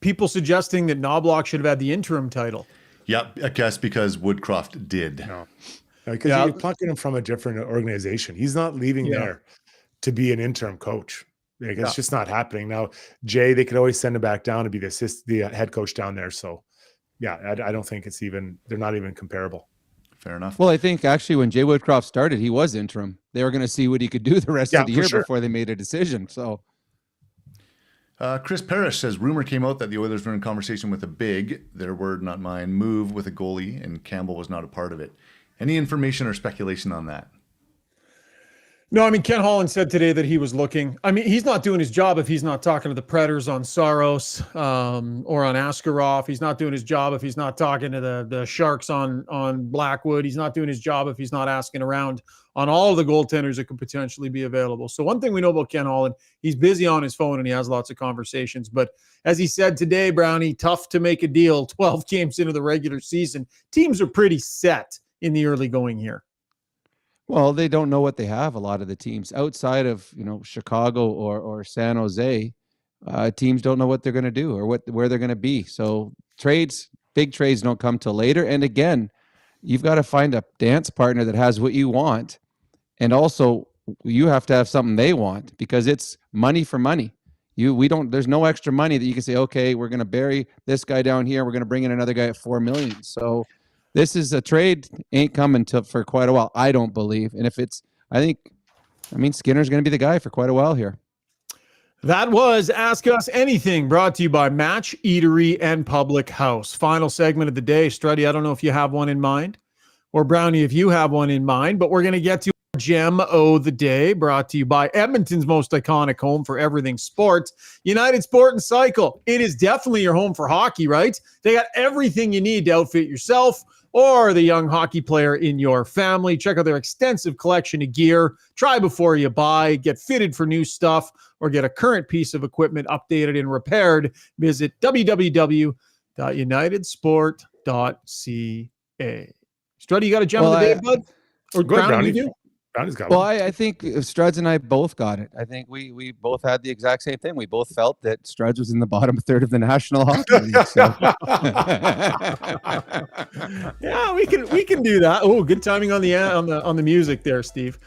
C: people suggesting that Knobloch should have had the interim title.
B: Yeah, I guess because Woodcroft did.
E: No, because you're plucking him from a different organization. He's not leaving there to be an interim coach. Like, it's just not happening. Now, Jay, they could always send him back down to be the head coach down there. So, yeah, I don't think they're not even comparable.
B: Fair enough.
F: Well, I think actually when Jay Woodcroft started, he was interim. They were going to see what he could do the rest of the year before they made a decision. So,
B: Chris Parrish says, rumor came out that the Oilers were in conversation with a big, their word, not mine, move with a goalie, and Campbell was not a part of it. Any information or speculation on that?
C: No, I mean, Ken Holland said today that he was looking. I mean, he's not doing his job if he's not talking to the Predators on Saros or on Askarov. He's not doing his job if he's not talking to the Sharks on Blackwood. He's not doing his job if he's not asking around on all of the goaltenders that could potentially be available. So one thing we know about Ken Holland, he's busy on his phone and he has lots of conversations. But as he said today, Brownie, tough to make a deal 12 games into the regular season. Teams are pretty set in the early going here.
F: Well, they don't know what they have. A lot of the teams outside of, Chicago or San Jose, teams don't know what they're going to do or where they're going to be. So big trades don't come till later. And again, you've got to find a dance partner that has what you want. And also you have to have something they want because it's money for money. There's no extra money that you can say, okay, we're going to bury this guy down here. We're going to bring in another guy at $4 million. So this is a trade ain't coming for quite a while, I don't believe. And if Skinner's going to be the guy for quite a while here.
C: That was Ask Us Anything, brought to you by Match Eatery and Public House. Final segment of the day. Struddy, I don't know if you have one in mind, or Brownie, if you have one in mind, but we're going to get to Gem of the Day, brought to you by Edmonton's most iconic home for everything sports, United Sport and Cycle. It is definitely your home for hockey, right? They got everything you need to outfit yourself or the young hockey player in your family. Check out their extensive collection of gear. Try before you buy, get fitted for new stuff, or get a current piece of equipment updated and repaired. Visit www.unitedsport.ca. Struddy, you got a gem of the day, bud? Or Brownie, you do?
F: Well, I think Struds and I both got it. I think we both had the exact same thing. We both felt that Struds was in the bottom third of the National Hockey League. So.
C: Yeah, we can do that. Oh, good timing on the music there, Steve.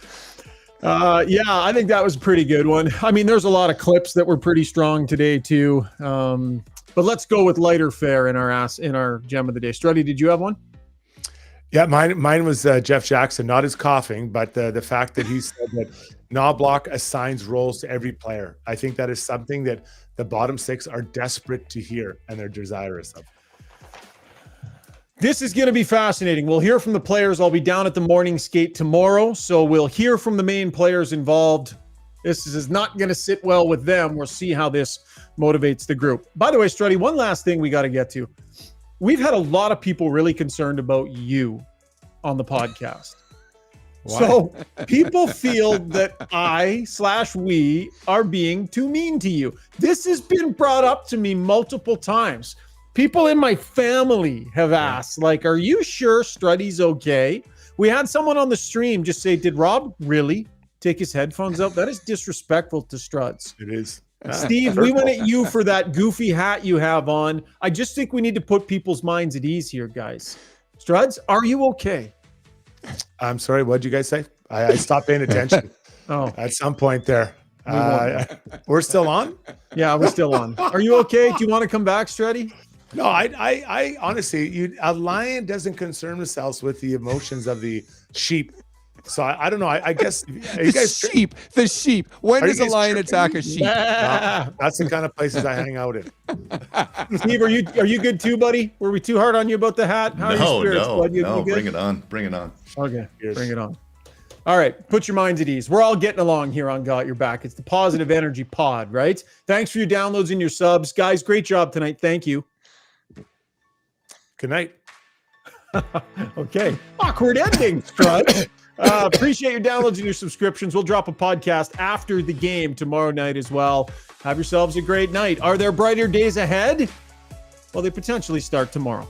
C: Yeah, I think that was a pretty good one. I mean, there's a lot of clips that were pretty strong today too. But let's go with lighter fare in our gem of the day. Struddy, did you have one?
E: Yeah, mine was Jeff Jackson, not his coughing, but the fact that he said that Knobloch assigns roles to every player. I think that is something that the bottom six are desperate to hear and they're desirous of.
C: This is going to be fascinating. We'll hear from the players. I'll be down at the morning skate tomorrow, so we'll hear from the main players involved. This is not going to sit well with them. We'll see how this motivates the group. By the way, Struddy, one last thing we got to get to. We've had a lot of people really concerned about you on the podcast. Why? So people feel that we are being too mean to you. This has been brought up to me multiple times. People in my family have asked, are you sure Struddy's okay? We had someone on the stream just say, did Rob really take his headphones out? That is disrespectful to Struds.
E: It is.
C: Steve, we went at you for that goofy hat you have on. I just think we need to put people's minds at ease here, guys. Struds, are you okay?
E: I'm sorry, what'd you guys say? I stopped paying attention. At some point there. We're still on?
C: Yeah, we're still on. Are you okay? Do you want to come back, Struddy?
E: No, I honestly, a lion doesn't concern themselves with the emotions of the sheep. So I don't know. I guess
F: the sheep. When does a lion attack a sheep?
E: That's the kind of places I hang out in.
C: Steve, are you good too, buddy? Were we too hard on you about the hat? How are your spirits, bud?
B: No. Bring it on.
C: Okay, bring it on. All right, put your minds at ease. We're all getting along here on Got Your Back. It's the Positive Energy Pod, right? Thanks for your downloads and your subs. Guys, great job tonight. Thank you.
E: Good night.
C: Okay. Awkward ending, Strud. Appreciate your downloads and your subscriptions. We'll drop a podcast after the game tomorrow night as well. Have yourselves a great night. Are there brighter days ahead? Well, they potentially start tomorrow.